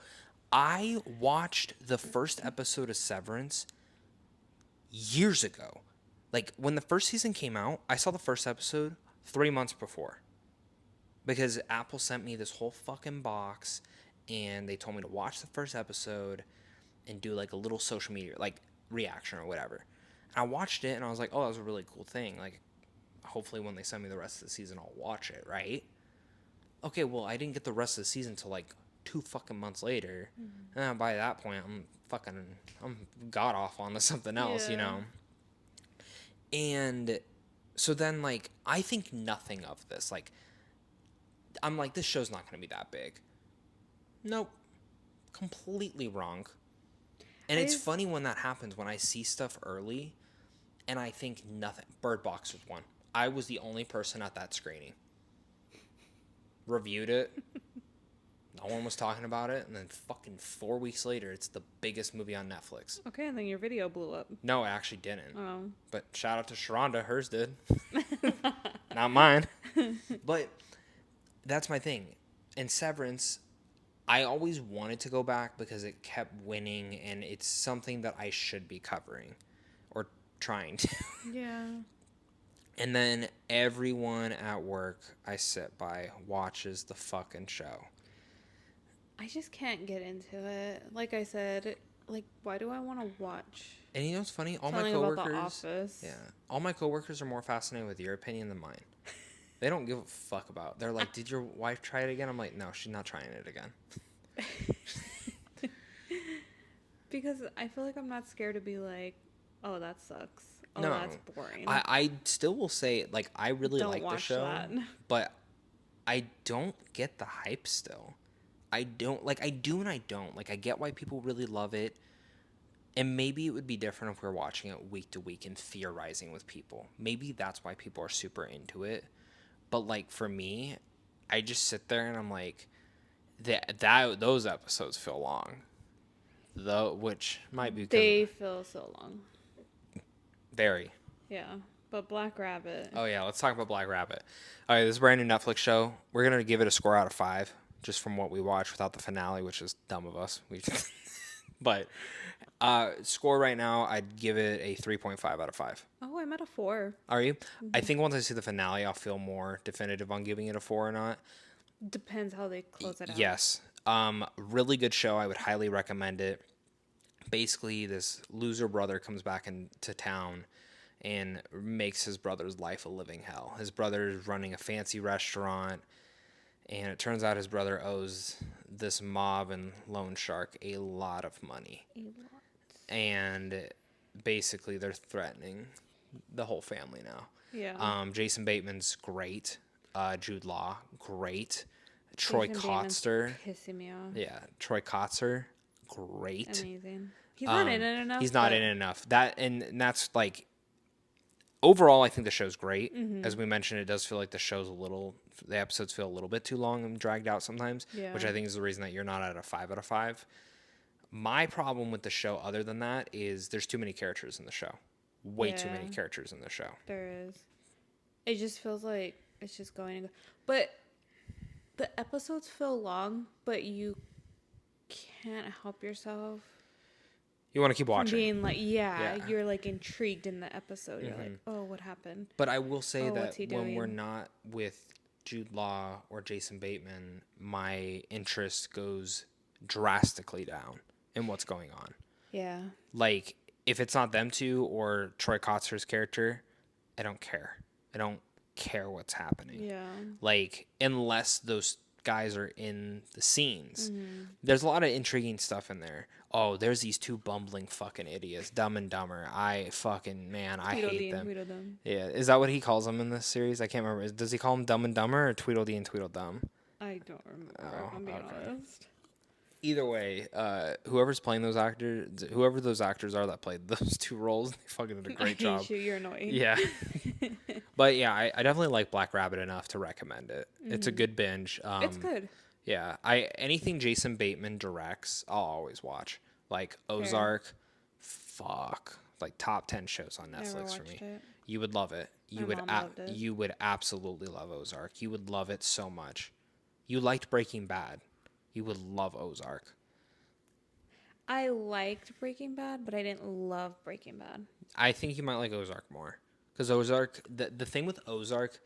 I watched the first episode of Severance years ago. Like, when the first season came out, I saw the first episode 3 months before. Because Apple sent me this whole fucking box, and they told me to watch the first episode and do, like, a little social media, like, reaction or whatever. And I watched it, and I was like, oh, that was a really cool thing. Like, hopefully when they send me the rest of the season, I'll watch it, right? Okay, well, I didn't get the rest of the season till, like, 2 fucking months later. Mm-hmm. And by that point, I'm got off onto something else, you know? And so then, like, I think nothing of this. Like, I'm like, this show's not going to be that big. Nope. Completely wrong. And it's funny when that happens, when I see stuff early, and I think nothing. Bird Box was one. I was the only person at that screening. Reviewed it. No one was talking about it, and then fucking 4 weeks later, it's the biggest movie on Netflix. Okay, and then your video blew up. No, it actually didn't. Oh. But shout out to Sharonda, hers did. Not mine. But that's my thing. In Severance, I always wanted to go back because it kept winning, and it's something that I should be covering or trying to. Yeah. And then everyone at work I sit by watches the fucking show. I just can't get into it. Like I said, like, why do I want to watch? And you know what's funny? All my coworkers, about The Office. Yeah, all my coworkers are more fascinated with your opinion than mine. They don't give a fuck about. They're like, "Did your wife try it again?" I'm like, "No, she's not trying it again." Because I feel like I'm not scared to be like, "Oh, that sucks. Oh, no, that's boring." I still will say, like, I really like the show, but I don't get the hype still. I don't, like, I do and I don't. Like, I get why people really love it. And maybe it would be different if we were watching it week to week and theorizing with people. Maybe that's why people are super into it. But, like, for me, I just sit there and I'm like, those episodes feel long. Which might be because they feel so long. Very. Yeah. But Black Rabbit. Oh, yeah. Let's talk about Black Rabbit. All right. This is a brand new Netflix show. We're going to give it a score out of 5. Just from what we watched without the finale, which is dumb of us. But score right now, I'd give it a 3.5 out of 5. Oh, I'm at a 4. Are you? Mm-hmm. I think once I see the finale, I'll feel more definitive on giving it a 4 or not. Depends how they close it out. Yes. Really good show. I would highly recommend it. Basically, this loser brother comes back into town and makes his brother's life a living hell. His brother is running a fancy restaurant. And it turns out his brother owes this mob and loan shark a lot of money. And basically they're threatening the whole family now. Yeah. Jason Bateman's great. Jude Law, great. Troy Kotsur. Pissing me off. Yeah, Troy Kotsur, great. Amazing. He's not in it enough. He's not in it enough. That's like, overall, I think the show's great. Mm-hmm. As we mentioned, it does feel like the episodes feel a little bit too long and dragged out sometimes, which I think is the reason that you're not at a 5 out of 5. My problem with the show, other than that, is there's too many characters in the show. Way too many characters in the show. There is. It just feels like it's just going to go. But the episodes feel long, but you can't help yourself. You want to keep watching. Being like, you're like intrigued in the episode. You're like, oh, what happened? But I will say that when we're not with Jude Law or Jason Bateman, my interest goes drastically down in what's going on. Yeah. Like, if it's not them two or Troy Kotsur's character, I don't care. I don't care what's happening. Yeah. Like, unless those guys are in the scenes. There's a lot of intriguing stuff in there. Oh, there's these two bumbling fucking idiots, Dumb and Dumber. I hate them. Yeah, is that what he calls them in this series? I can't remember. Does he call them Dumb and Dumber or Tweedledee and Tweedledum? I don't remember. I'm being honest. Either way, whoever those actors are that played those two roles, they fucking did a great job. You're annoying. Yeah. But yeah, I definitely like Black Rabbit enough to recommend it. It's a good binge. It's good. Yeah, anything Jason Bateman directs, I'll always watch. Like Ozark, like top 10 shows on Netflix for me. It. You would love it. My mom loved it. You would absolutely love Ozark. You would love it so much. You liked Breaking Bad. You would love Ozark. I liked Breaking Bad, but I didn't love Breaking Bad. I think you might like Ozark more. Because Ozark, the thing with Ozark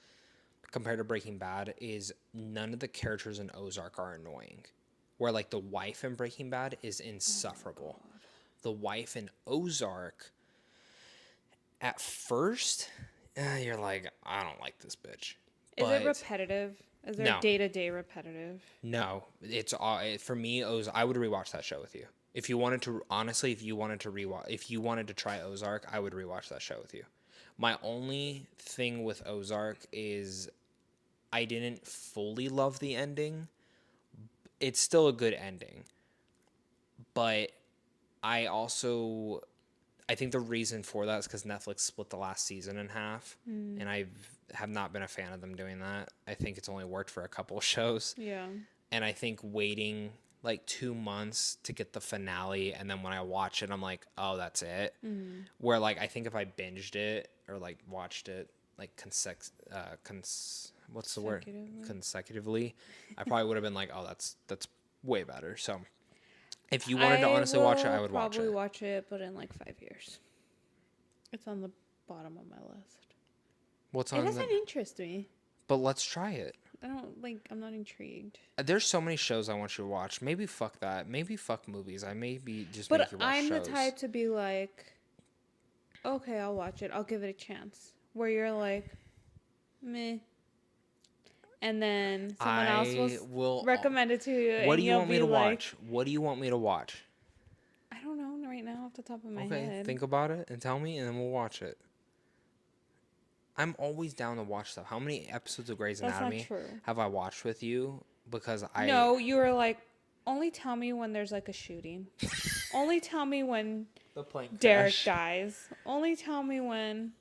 compared to Breaking Bad is none of the characters in Ozark are annoying. Where like the wife in Breaking Bad is insufferable. The wife in Ozark, at first, you're like, I don't like this bitch. Is it repetitive? Is there day-to-day repetitive? No, it's for me. I would rewatch that show with you. If you wanted to try Ozark, I would rewatch that show with you. My only thing with Ozark is I didn't fully love the ending. It's still a good ending, but I think the reason for that is because Netflix split the last season in half, and I have not been a fan of them doing that. I think it's only worked for a couple of shows. Yeah. And I think waiting like 2 months to get the finale, and then when I watch it, I'm like, oh, that's it. Where like I think if I binged it or like watched it like consecutively, I probably would have been like, oh, that's way better. So if you wanted to honestly watch it, I would watch it. Probably watch it, but in like 5 years. It's on the bottom of my list. It doesn't interest me. But let's try it. I'm not intrigued. There's so many shows I want you to watch. Maybe fuck that. Maybe fuck movies. I maybe just make you watch shows. But I'm the type to be like, okay, I'll watch it. I'll give it a chance. Where you're like, meh. And then someone else will recommend it to you. What do you want me to watch? What do you want me to watch? I don't know right now off the top of my head. Okay, think about it and tell me, and then we'll watch it. I'm always down to watch stuff. How many episodes of Grey's Anatomy have I watched with you? Because No, you were like, only tell me when there's like a shooting. Only tell me when Derek dies. Only tell me when.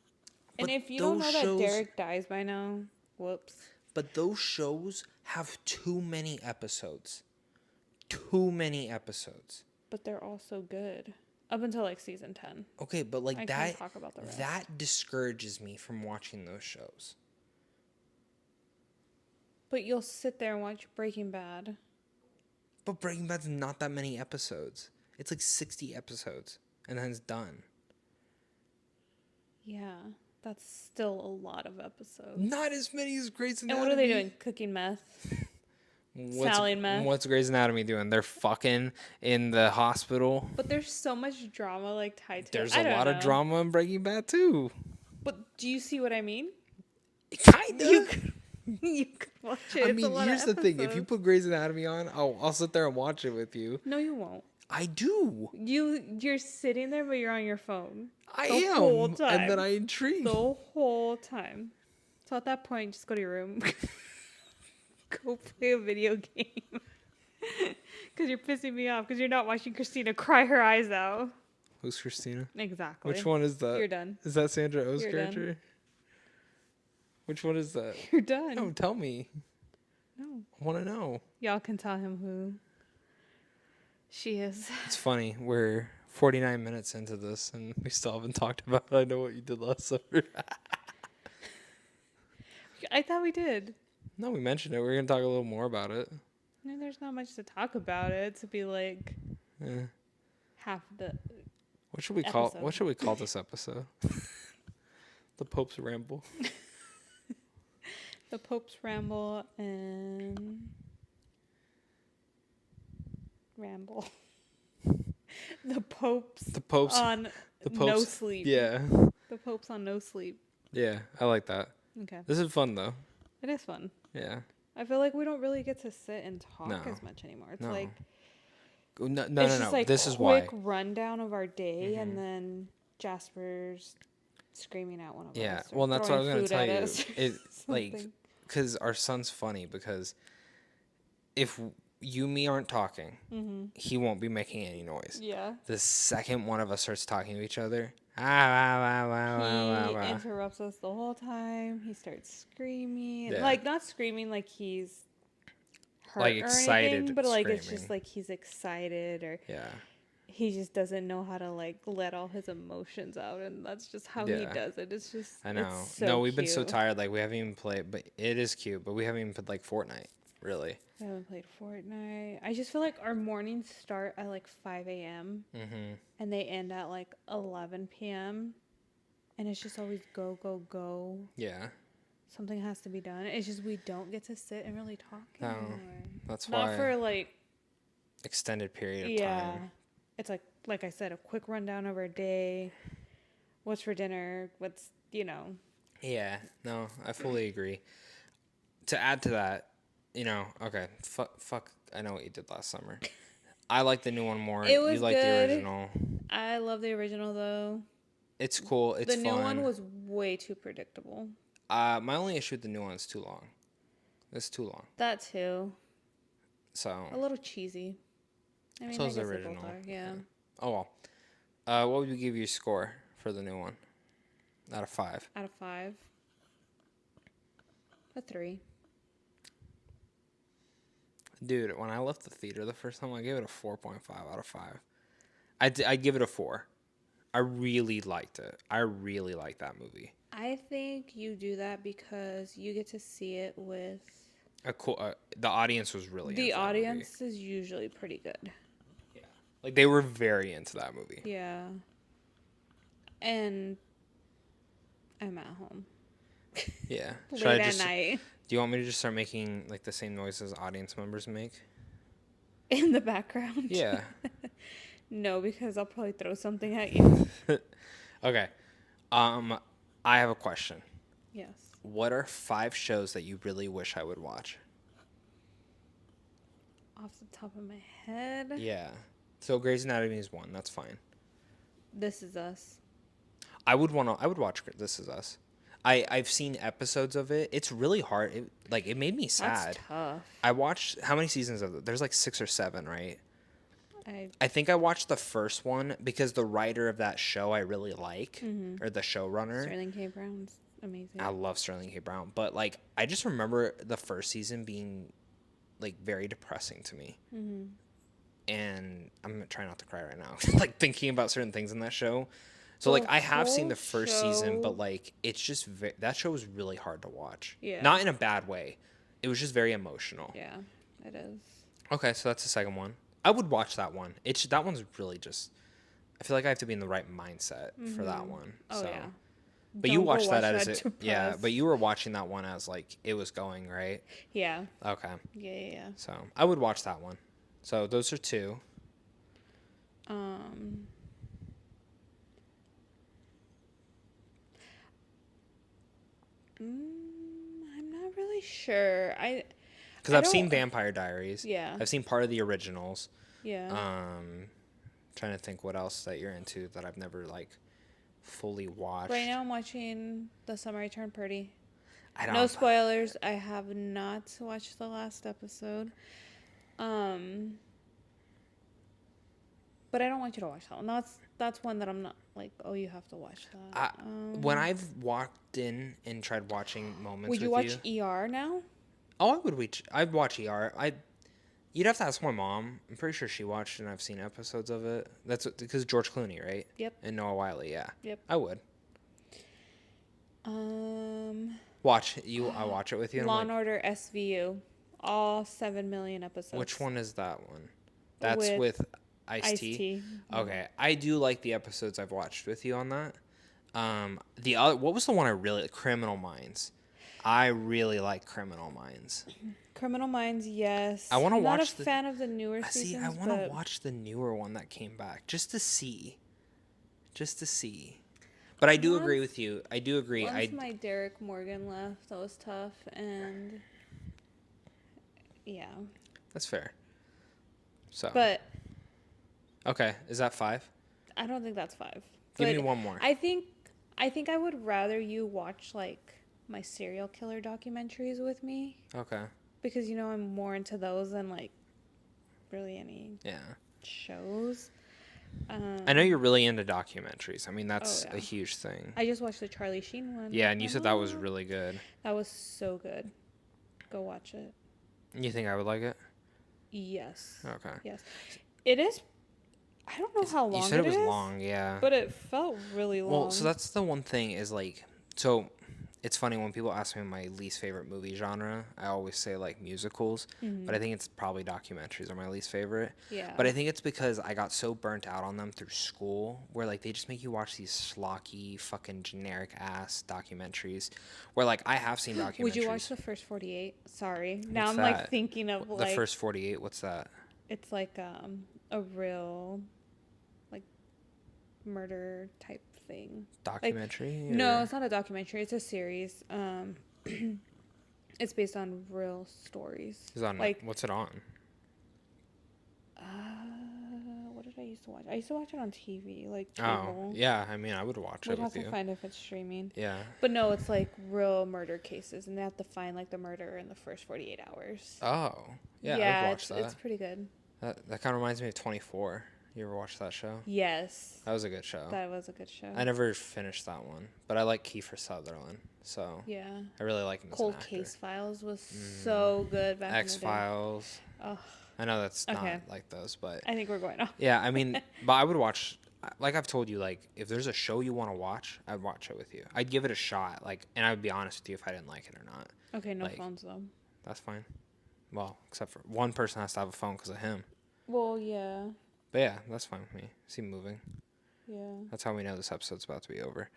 And if you don't know that Derek dies by now, whoops. But those shows have too many episodes. Too many episodes. But they're also good. Up until like season 10. Okay, but like I can't talk about the rest. That discourages me from watching those shows. But you'll sit there and watch Breaking Bad. But Breaking Bad's not that many episodes. It's like 60 episodes. And then it's done. Yeah. That's still a lot of episodes. Not as many as Grey's Anatomy. And what are they doing? Cooking meth? Selling meth? What's Grey's Anatomy doing? They're fucking in the hospital. But there's so much drama like tied to it. There's a lot of drama in Breaking Bad too. But do you see what I mean? Kinda. You could watch it. I mean, here's the thing. If you put Grey's Anatomy on, I'll sit there and watch it with you. No, you won't. I do. You're sitting there, but you're on your phone. I am. Whole time. And then I intrigue. The whole time. So at that point, just go to your room. Go play a video game. Because you're pissing me off because you're not watching Christina cry her eyes out. Who's Christina? Exactly. Which one is that? You're done. Is that Sandra Oh's character? Done. Which one is that? You're done. No, tell me. No. I want to know. Y'all can tell him who she is. It's funny. We're 49 minutes into this and we still haven't talked about I Know What You Did Last Summer. I thought we did. No, we mentioned it. We're going to talk a little more about it. No, there's not much to talk about it. To be like half the What should we call this episode? The Pope's Ramble. The Pope's Ramble and Ramble. The Pope's on no sleep. Yeah. The Pope's on no sleep. Yeah, I like that. Okay. This is fun though. It is fun. Yeah. I feel like we don't really get to sit and talk as much anymore. It's like no. Like this is why. Quick rundown of our day, and then Jasper's screaming at one of us. Yeah, well, that's what I was gonna tell you. It's like, Something. because our son's funny because if you and me aren't talking, he won't be making any noise. Yeah. The second one of us starts talking to each other, He interrupts us the whole time. He starts screaming. Yeah. Like, not screaming like he's hurt like or excited, anything, but like screaming. it's just like he's excited, or Yeah. he just doesn't know how to like let all his emotions out, and that's just how he does it. It's just I know. It's so No, we've cute. been so tired. Like we haven't even played, but it is cute. But we haven't even played like Fortnite, really. I haven't played Fortnite. I just feel like our mornings start at like 5 a.m. And they end at like 11 p.m. And it's just always go, go, go. Yeah. Something has to be done. It's just we don't get to sit and really talk anymore. That's why. Not for like extended period of time. It's like I said, a quick rundown of our day. What's for dinner? What's, Yeah. No, I fully agree. To add to that, okay, fuck, I Know What You Did Last Summer. I like the new one more. It was you like good. the original. I love the original though. It's cool. It's fun. The new one was way too predictable. My only issue with the new one is too long. It's too long. That too. So. A little cheesy. I mean, so is the they both original. are, yeah. Oh well. What would you give your score for the new one? Out of 5. Out of 5. A 3. Dude, when I left the theater the first time, I gave it a 4.5 out of 5. I give it a 4. I really liked it. I really liked that movie. I think you do that because you get to see it with the audience was really the into audience that movie. is usually pretty good. Yeah, like they were very into that movie. Yeah, and I'm at home. Yeah, late at night. Do you want me to just start making like the same noises audience members make in the background? Yeah. No, because I'll probably throw something at you. Okay. I have a question. Yes. What are 5 shows that you really wish I would watch? Off the top of my head. Yeah. So Grey's Anatomy is 1. That's fine. This Is Us. I would watch This Is Us. I've seen episodes of it. It's really hard. It made me sad. That's tough. I watched how many seasons of it? There's like 6 or 7, right? I think I watched the first one because the writer of that show I really like, or the showrunner. Sterling K. Brown's amazing. I love Sterling K. Brown, but like I just remember the first season being like very depressing to me, and I'm gonna try not to cry right now, like thinking about certain things in that show. So like I have seen the first season, but like it's just that show was really hard to watch. Yeah. Not in a bad way. It was just very emotional. Yeah, it is. Okay, so that's the second one. I would watch that one. That one's really just. I feel like I have to be in the right mindset for that one. Oh so. yeah. But Don't you watched watch that as it. depressed. Yeah, but you were watching that one as like it was going, right? Yeah. Okay. Yeah. So I would watch that one. So those are 2. I'm not really really sure. Because I've seen Vampire Diaries. Yeah. I've seen part of the originals. Yeah. Trying to think what else that you're into that I've never like fully watched. Right now I'm watching The Summer I Turned Pretty. I don't. No spoilers. I have not watched the last episode. But I don't want you to watch that one. That's one that I'm not like, oh, you have to watch that. When I've walked in and tried watching moments would you watch ER now? Oh, I'd watch ER. You'd have to ask my mom. I'm pretty sure she watched it and I've seen episodes of it. That's because George Clooney, right? Yep. And Noah Wiley, yeah. Yep. I would. I watch it with you. Law and Order SVU, all 7 million episodes. Which one is that one? That's with Ice-T. Okay, I do like the episodes I've watched with you on that. The other, what was the one I really Criminal Minds? I really like Criminal Minds. Criminal Minds, yes. I want to watch. Not a fan of the newer seasons. See, I want to watch the newer one that came back just to see. But I do agree with you. I do agree. Once my Derek Morgan left, that was tough, and yeah. That's fair. So. But. Okay, is that 5? I don't think that's 5. Give me one more. I think I would rather you watch like my serial killer documentaries with me. Okay. Because I'm more into those than like really any shows. I know you're really into documentaries. I mean, that's a huge thing. I just watched the Charlie Sheen one. Yeah, and you said that was really good. That was so good. Go watch it. You think I would like it? Yes. Okay. Yes. It is. I don't know how long it is. You said it was long, yeah. But it felt really long. Well, so that's the one thing is like, so it's funny when people ask me my least favorite movie genre, I always say like musicals, but I think it's probably documentaries are my least favorite. Yeah. But I think it's because I got so burnt out on them through school where like they just make you watch these schlocky fucking generic ass documentaries where like I have seen documentaries. Would you watch The First 48? Sorry. Now What's I'm that? like thinking of The like First 48, what's that? It's like a real like murder type thing. Documentary? Like, no, it's not a documentary. It's a series. It's based on real stories. Is on like what's it on? What did I used to watch? I used to watch it on TV, like Oh, cable. yeah. I mean, I would watch it with you. We'd have to find if it's streaming. Yeah. But no, it's like real murder cases, and they have to find like the murderer in the first 48 hours. Oh, yeah. I would watch that. It's pretty good. That kind of reminds me of 24. You ever watch that show? Yes. That was a good show. That was a good show. I never finished that one, but I like Kiefer Sutherland, so yeah, I really like him as Cold an actor. Case Files was so good back X-Files. in the day. I know that's not like those, but I think we're going off. Yeah, I mean, but I would watch. Like I've told you, like if there's a show you want to watch, I'd watch it with you. I'd give it a shot, like, and I would be honest with you if I didn't like it or not. Okay, no phones though. That's fine. Well, except for one person has to have a phone because of him. Well, yeah. But yeah, that's fine with me. Is he moving? Yeah. That's how we know this episode's about to be over.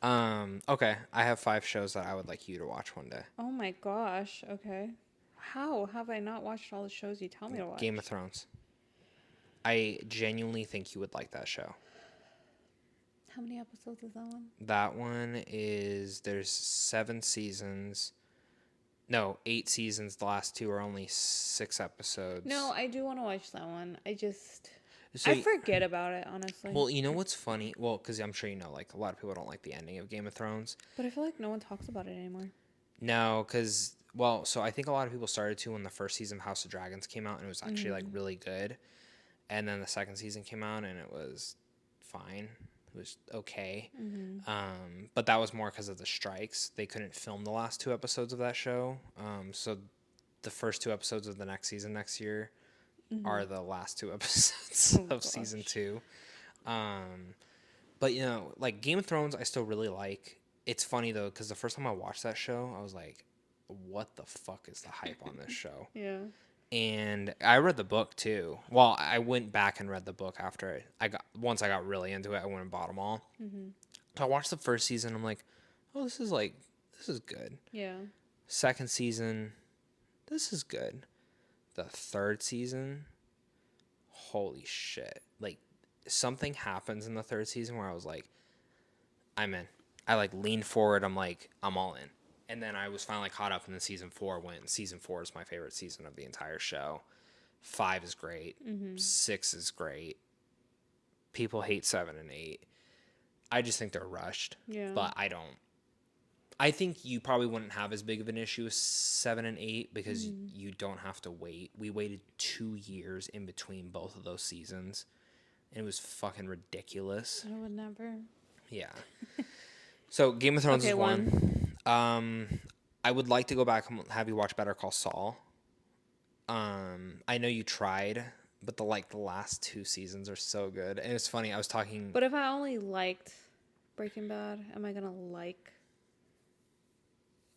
Okay, I have 5 shows that I would like you to watch one day. Oh my gosh. Okay. How have I not watched all the shows you tell me to watch? Game of Thrones. I genuinely think you would like that show. How many episodes is that one? That one is, there's 7 seasons. No, 8 seasons. The last 2 are only 6 episodes. No, I do want to watch that one. I forget about it, honestly. Well, you know what's funny? Well, because I'm sure you know, like, a lot of people don't like the ending of Game of Thrones. But I feel like no one talks about it anymore. No, because, well, so I think a lot of people started to when the first season of House of Dragons came out, and it was actually, like, really good. And then the second season came out, and it was fine. It was okay. But that was more because of the strikes. They couldn't film the last 2 episodes of that show. So the first 2 episodes of the next season next year are the last 2 episodes of season 2. But, you know, like Game of Thrones, I still really like. It's funny, though, because the first time I watched that show, I was like, what the fuck is the hype on this show? Yeah. And I read the book too. Well, I went back and read the book after once I got really into it, I went and bought them all. So I watched the first season. I'm like, oh, this is good. Yeah. Second season, this is good. The third season, holy shit. Like something happens in the third season where I was like, I'm in. I like leaned forward. I'm like, I'm all in. And then I was finally caught up, and then season 4 went. Season 4 is my favorite season of the entire show. 5 is great. 6 is great. People hate 7 and 8. I just think they're rushed. Yeah. But I don't. I think you probably wouldn't have as big of an issue with 7 and 8 because you don't have to wait. We waited 2 years in between both of those seasons. And it was fucking ridiculous. I would never. Yeah. So Game of Thrones is one. I would like to go back and have you watch Better Call Saul. I know you tried, but the last 2 seasons are so good. And it's funny, I was talking. But if I only liked Breaking Bad, am I gonna like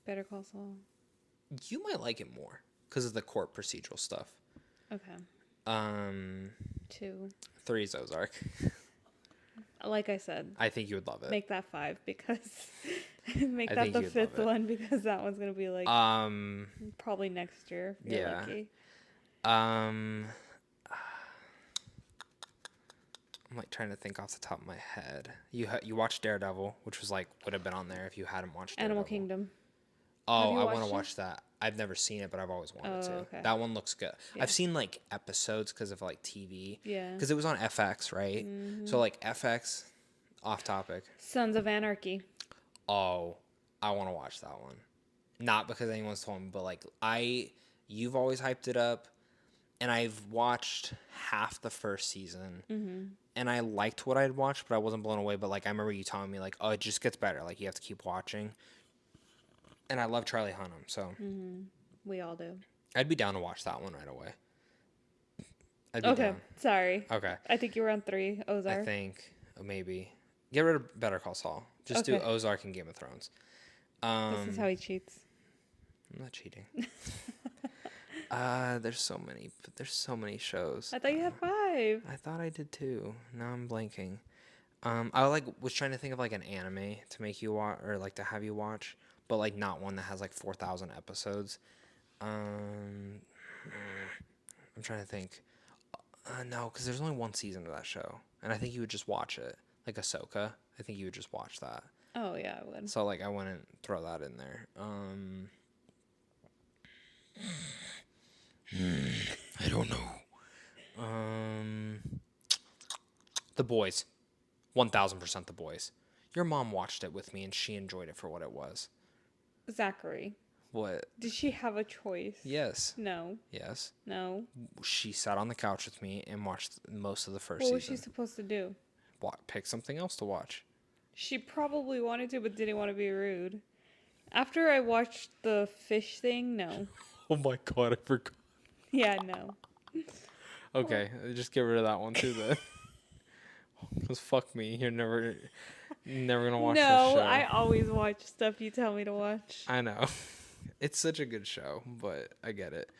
Better Call Saul? You might like it more because of the court procedural stuff. Okay. 2. 3 is Ozark. Like I said, I think you would love it. Make that 5 because make that the 5th one because that one's gonna be like probably next year if you're lucky. I'm like trying to think off the top of my head. You watched Daredevil, which was like would have been on there if you hadn't watched Daredevil. Animal Kingdom. Oh, I want to watch that. I've never seen it, but I've always wanted to. Okay. That one looks good. Yeah. I've seen like episodes because of like TV. Yeah. Because it was on FX, right? So like FX, off topic. Sons of Anarchy. Oh, I want to watch that one. Not because anyone's told me, but like you've always hyped it up, and I've watched half the first season, and I liked what I'd watched, but I wasn't blown away. But like I remember you telling me like, oh, it just gets better. Like you have to keep watching. And I love Charlie Hunnam, so We all do. I'd be down to watch that one right away. Okay, down. sorry. Okay. I think you were on 3, Ozark. I think maybe get rid of Better Call Saul. Just do Ozark and Game of Thrones. This is how he cheats. I'm not cheating. There's so many shows. I thought you had 5. I thought I did too. Now I'm blanking. I was trying to think of like an anime to make you watch or like to have you watch, but like not one that has like 4,000 episodes. I'm trying to think. No, because there's only 1 season of that show, and I think you would just watch it, like Ahsoka. I think you would just watch that. Oh yeah, I would. So like I wouldn't throw that in there. I don't know. The Boys, 1,000% The Boys. Your mom watched it with me, and she enjoyed it for what it was. Zachary. What? Did she have a choice? Yes. No. Yes. No. She sat on the couch with me and watched most of the first season. What was she supposed to do? Pick something else to watch. She probably wanted to, but didn't want to be rude. After I watched the fish thing, no. Oh my god, I forgot. Yeah, no. Okay, just get rid of that one too then. Because fuck me, you're never gonna watch this show. No, I always watch stuff you tell me to watch. I know. It's such a good show, but I get it.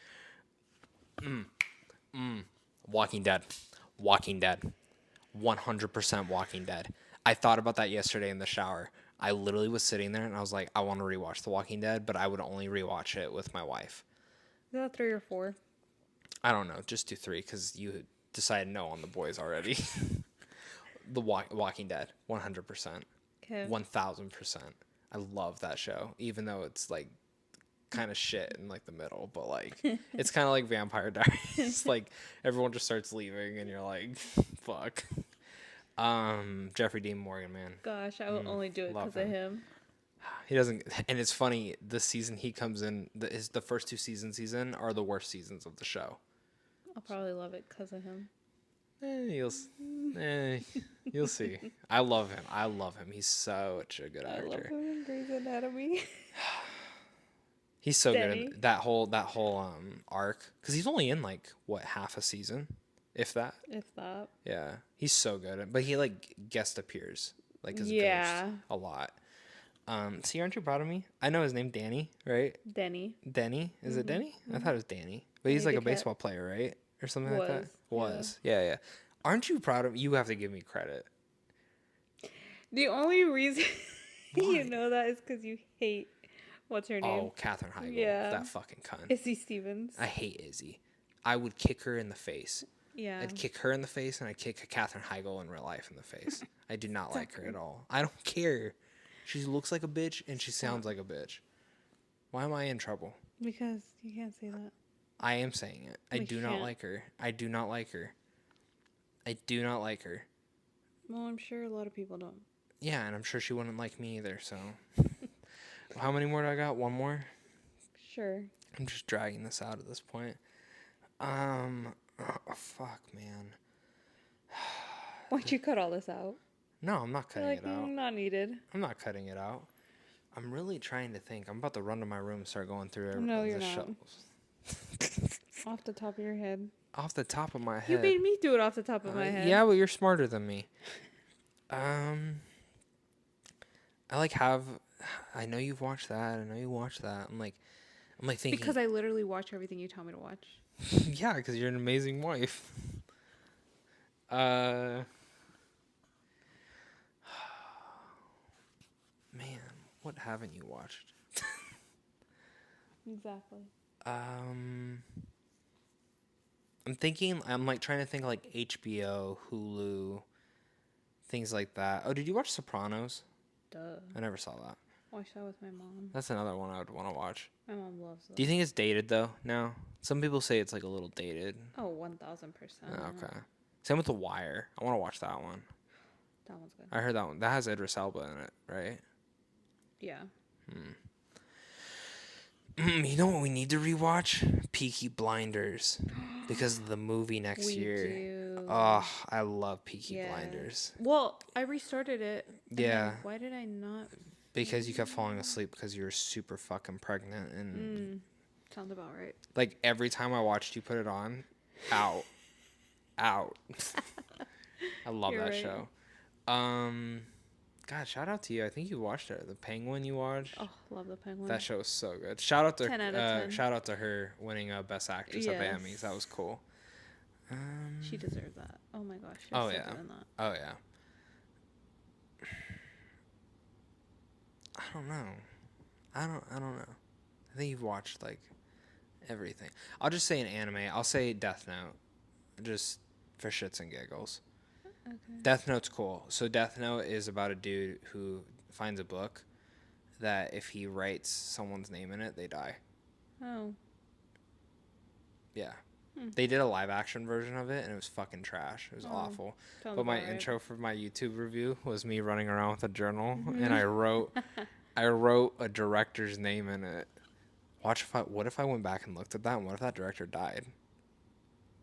Walking Dead. 100% Walking Dead. I thought about that yesterday in the shower. I literally was sitting there and I was like, I want to rewatch The Walking Dead, but I would only rewatch it with my wife. Is that 3 or 4? I don't know. Just do 3 because you decided no on The Boys already. The Walking Dead. 100%. Okay. 1,000%. I love that show, even though it's like kind of shit in like the middle, but like it's kind of like Vampire Diaries. Like everyone just starts leaving and you're like, fuck. Jeffrey Dean Morgan, man. Gosh, I will only do it because of him. He doesn't, and it's funny. The season he comes in, the first 2 seasons he's in are the worst seasons of the show. I'll probably love it because of him. You'll see. I love him. He's such a good actor. I love him in Grey's Anatomy. He's so good in that whole arc because he's only in like what, half a season, if that. Yeah, he's so good. But he like guest appears like as a ghost a lot. See, aren't you proud of me? I know his name, Danny, right? Denny. Is it Denny? I thought it was Danny, but he's like a baseball player, right, or something like that. Yeah. Aren't you proud of me? You have to give me credit. The only reason you know that is because you hate. What's her name? Oh, Katherine Heigl. Yeah. That fucking cunt. Izzy Stevens. I hate Izzy. I would kick her in the face. Yeah. I'd kick her in the face, and I'd kick Katherine Heigl in real life in the face. I do not like her at all. I don't care. She looks like a bitch, and she sounds like a bitch. Why am I in trouble? Because you can't say that. I am saying it. I do not like her. I do not like her. I do not like her. Well, I'm sure a lot of people don't. Yeah, and I'm sure she wouldn't like me either, so. How many more do I got? One more? Sure. I'm just dragging this out at this point. Fuck, man. Why'd you cut all this out? No, I'm not cutting it out. Not needed. I'm not cutting it out. I'm really trying to think. I'm about to run to my room and start going through No, you're the not. shows. Off the top of your head. Off the top of my head. You made me do it off the top of my head. Yeah, but you're smarter than me. I know you've watched that. I know you watched that. I'm like thinking. Because I literally watch everything you tell me to watch. Yeah, because you're an amazing wife. Man, what haven't you watched? Exactly. I'm trying to think like HBO, Hulu, things like that. Oh, did you watch Sopranos? Duh. I never saw that. Watch that with my mom. That's another one I would want to watch. My mom loves that. Do you think it's dated though? No. Some people say it's like a little dated. Oh, 1000%. Oh, okay. Same with The Wire. I want to watch that one. That one's good. I heard that one. That has Idris Elba in it, right? Yeah. You know what we need to rewatch? Peaky Blinders. Because of the movie next year. Do. Oh, I love Peaky Blinders. Well, I restarted it. Yeah. Why did I not? Because you kept falling asleep because you were super fucking pregnant. And Sounds about right. like every time I watched you put it on, out. I love You're that right. show. God, shout out to you. I think you watched it. The Penguin you watched. Oh, love the Penguin. That show is so good. Shout out to 10 out of 10. shout out to her winning Best Actress at the Yes. Emmys. That was cool. She deserved that. Oh my gosh. Oh, so yeah. good in that. Oh yeah. I don't know. I don't know. I think you've watched like everything. I'll just say an anime. I'll say Death Note. Just for shits and giggles. Okay. Death Note's cool. So Death Note is about a dude who finds a book that if he writes someone's name in it, they die. Oh. Yeah. They did a live action version of it and it was fucking trash. It was awful. Sounds But my about right. intro for my YouTube review was me running around with a journal and I wrote a director's name in it. What if I went back and looked at that and what if that director died?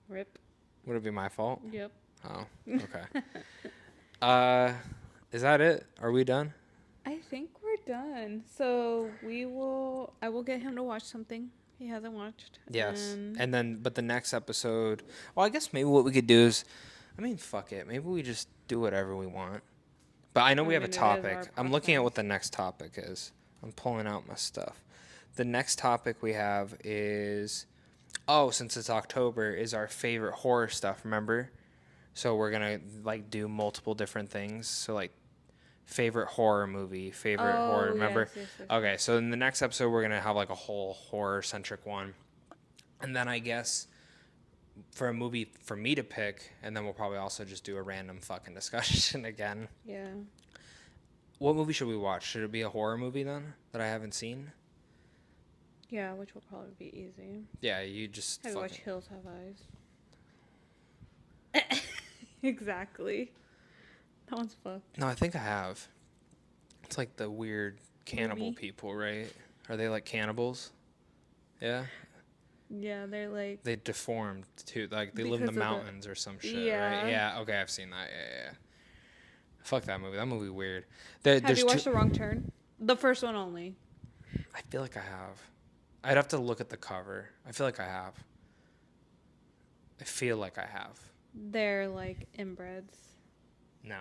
Rip. Would it be my fault? Yep. Oh, okay. Is that it? Are we done? I think we're done. So I will get him to watch something he hasn't watched. Yes. And then, but the next episode, well, I guess maybe what we could do is, fuck it. Maybe we just do whatever we want. But I know we have a it is topic. our I'm looking at podcast. what the next topic is. I'm pulling out my stuff. The next topic we have is, since it's October, is our favorite horror stuff, remember? So we're going to like do multiple different things. So like favorite horror movie, favorite horror, remember? Yes. Okay, so in the next episode, we're going to have like a whole horror-centric one. And then I guess for a movie for me to pick, and then we'll probably also just do a random fucking discussion again. Yeah. What movie should we watch? Should it be a horror movie then that I haven't seen? Yeah, which will probably be easy. Yeah, you just Have you fucking... watched Hills Have Eyes? Exactly. That one's fucked. No, I think I have. It's like the weird cannibal Movie? people, right? Are they like cannibals? Yeah? Yeah, they're like... They deformed too. Like they live in the Because of the- mountains or some shit, Yeah. right? Yeah, okay, I've seen that. Yeah. Fuck that movie. That movie weird. Have you watched The Wrong Turn? The first one only. I feel like I have. I'd have to look at the cover. I feel like I have. They're like inbreds. No.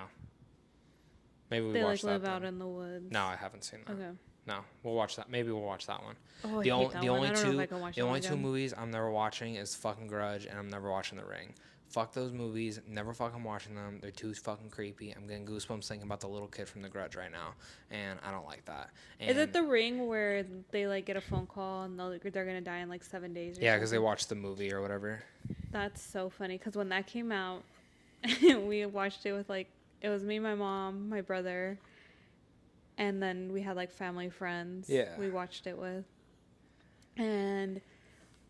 Maybe we They watch like live that out then. in the woods. No, I haven't seen that. Okay. No, we'll watch that. Maybe we'll watch that one. Oh, I The hate that one. only I don't know two if I can watch the that only one two again. movies I'm never watching is fucking Grudge and I'm never watching The Ring. Fuck those movies. Never fucking watching them. They're too fucking creepy. I'm getting goosebumps thinking about the little kid from The Grudge right now, and I don't like that. And Is it The Ring where they like get a phone call and they're gonna die in like 7 days? Yeah, because they watched the movie or whatever. That's so funny. Because when that came out, we watched it with like it was me, my mom, my brother, and then we had like family friends. Yeah. We watched it with. And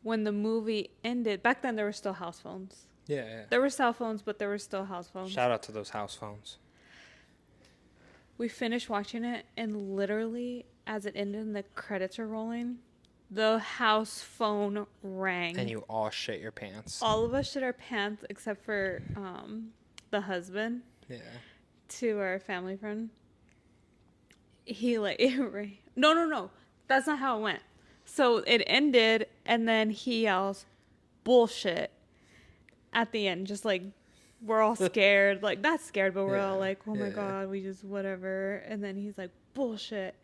when the movie ended, back then there were still house phones. Yeah. There were cell phones, but there were still house phones. Shout out to those house phones. We finished watching it, and literally, as it ended and the credits are rolling, the house phone rang. And you all shit your pants. All of us shit our pants except for the husband. Yeah. To our family friend. He like, no. That's not how it went. So it ended, and then he yells, "Bullshit," at the end. Just like, we're all scared. Like, not scared, but we're all like, oh my God, we just whatever. And then he's like, "Bullshit."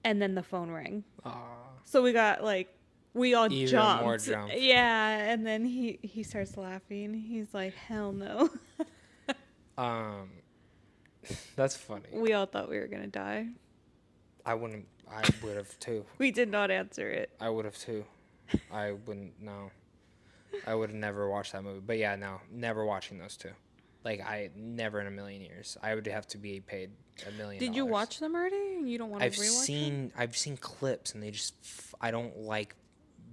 And then the phone rang. Aww. So we got like, we all Even jumped. more jumped. Yeah. And then he starts laughing. He's like, hell no. That's funny. We all thought we were going to die. I would have too. We did not answer it. I would have too. I wouldn't, no. I would have never watched that movie. But yeah, no, never watching those two. Like, I never in a million years. I would have to be paid $1 million. Did you watch them already? You don't want to rewatch them? I've seen clips, and they just, I don't like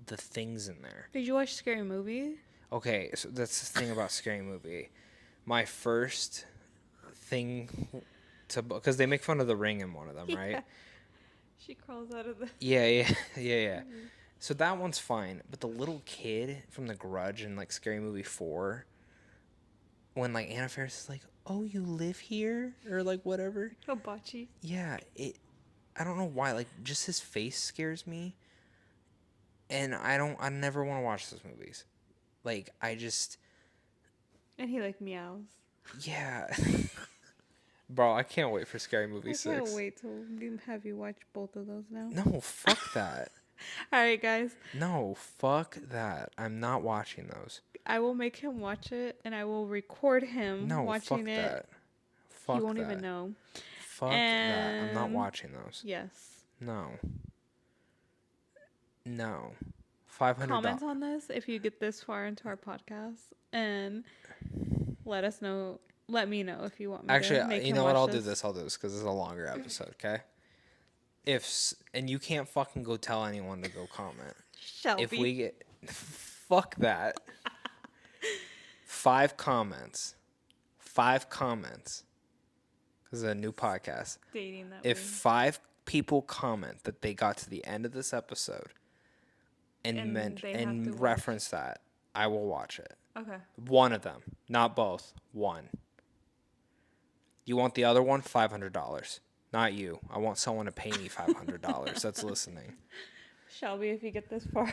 the things in there. Did you watch Scary Movie? Okay, so that's the thing about Scary Movie. My first thing to, because they make fun of the ring in one of them, right? She crawls out of the... Yeah. So that one's fine. But the little kid from The Grudge and, like, Scary Movie 4, when, like, Anna Faris is like, oh, you live here? Or, like, whatever. Hibachi. Yeah, I don't know why. Like, just his face scares me. And I never want to watch those movies. Like, I just... And he, like, meows. Yeah. Bro, I can't wait for Scary Movie 6. I can't wait to have you watch both of those now. No, fuck that. All right, guys. No, fuck that. I'm not watching those. I will make him watch it, and I will record him watching fuck it. That. Fuck he won't that. even know. Fuck that. I'm not watching those. Yes. No. $500. Comment on this if you get this far into our podcast, and let us know. Let me know if you want me to make you him know what? watch I'll this. do this. I'll do this because it's a longer episode, okay? And you can't fucking go tell anyone to go comment. Shelby. If we get... Fuck that. 5 comments. 5 comments. This is a new podcast. Dating that If way. 5 people comment that they got to the end of this episode and reference that, I will watch it. Okay. One of them, not both. One. You want the other one? $500. Not you. I want someone to pay me $500 that's listening. Shelby, if you get this far,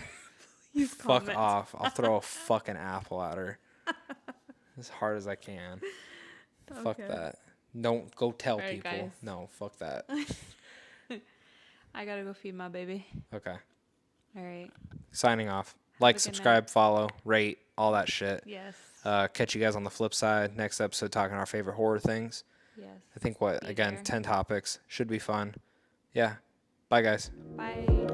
please Fuck comment. off. I'll throw a fucking apple at her. As hard as I can. Okay. Fuck that. Don't go tell All right, people. guys. No, fuck that. I gotta go feed my baby. Okay. All right. Signing off. Like, Have a good subscribe, night. follow, rate, all that shit. Yes. Catch you guys on the flip side. Next episode, talking our favorite horror things. Yes. I think, Be again, there. 10 topics. Should be fun. Yeah. Bye, guys. Bye.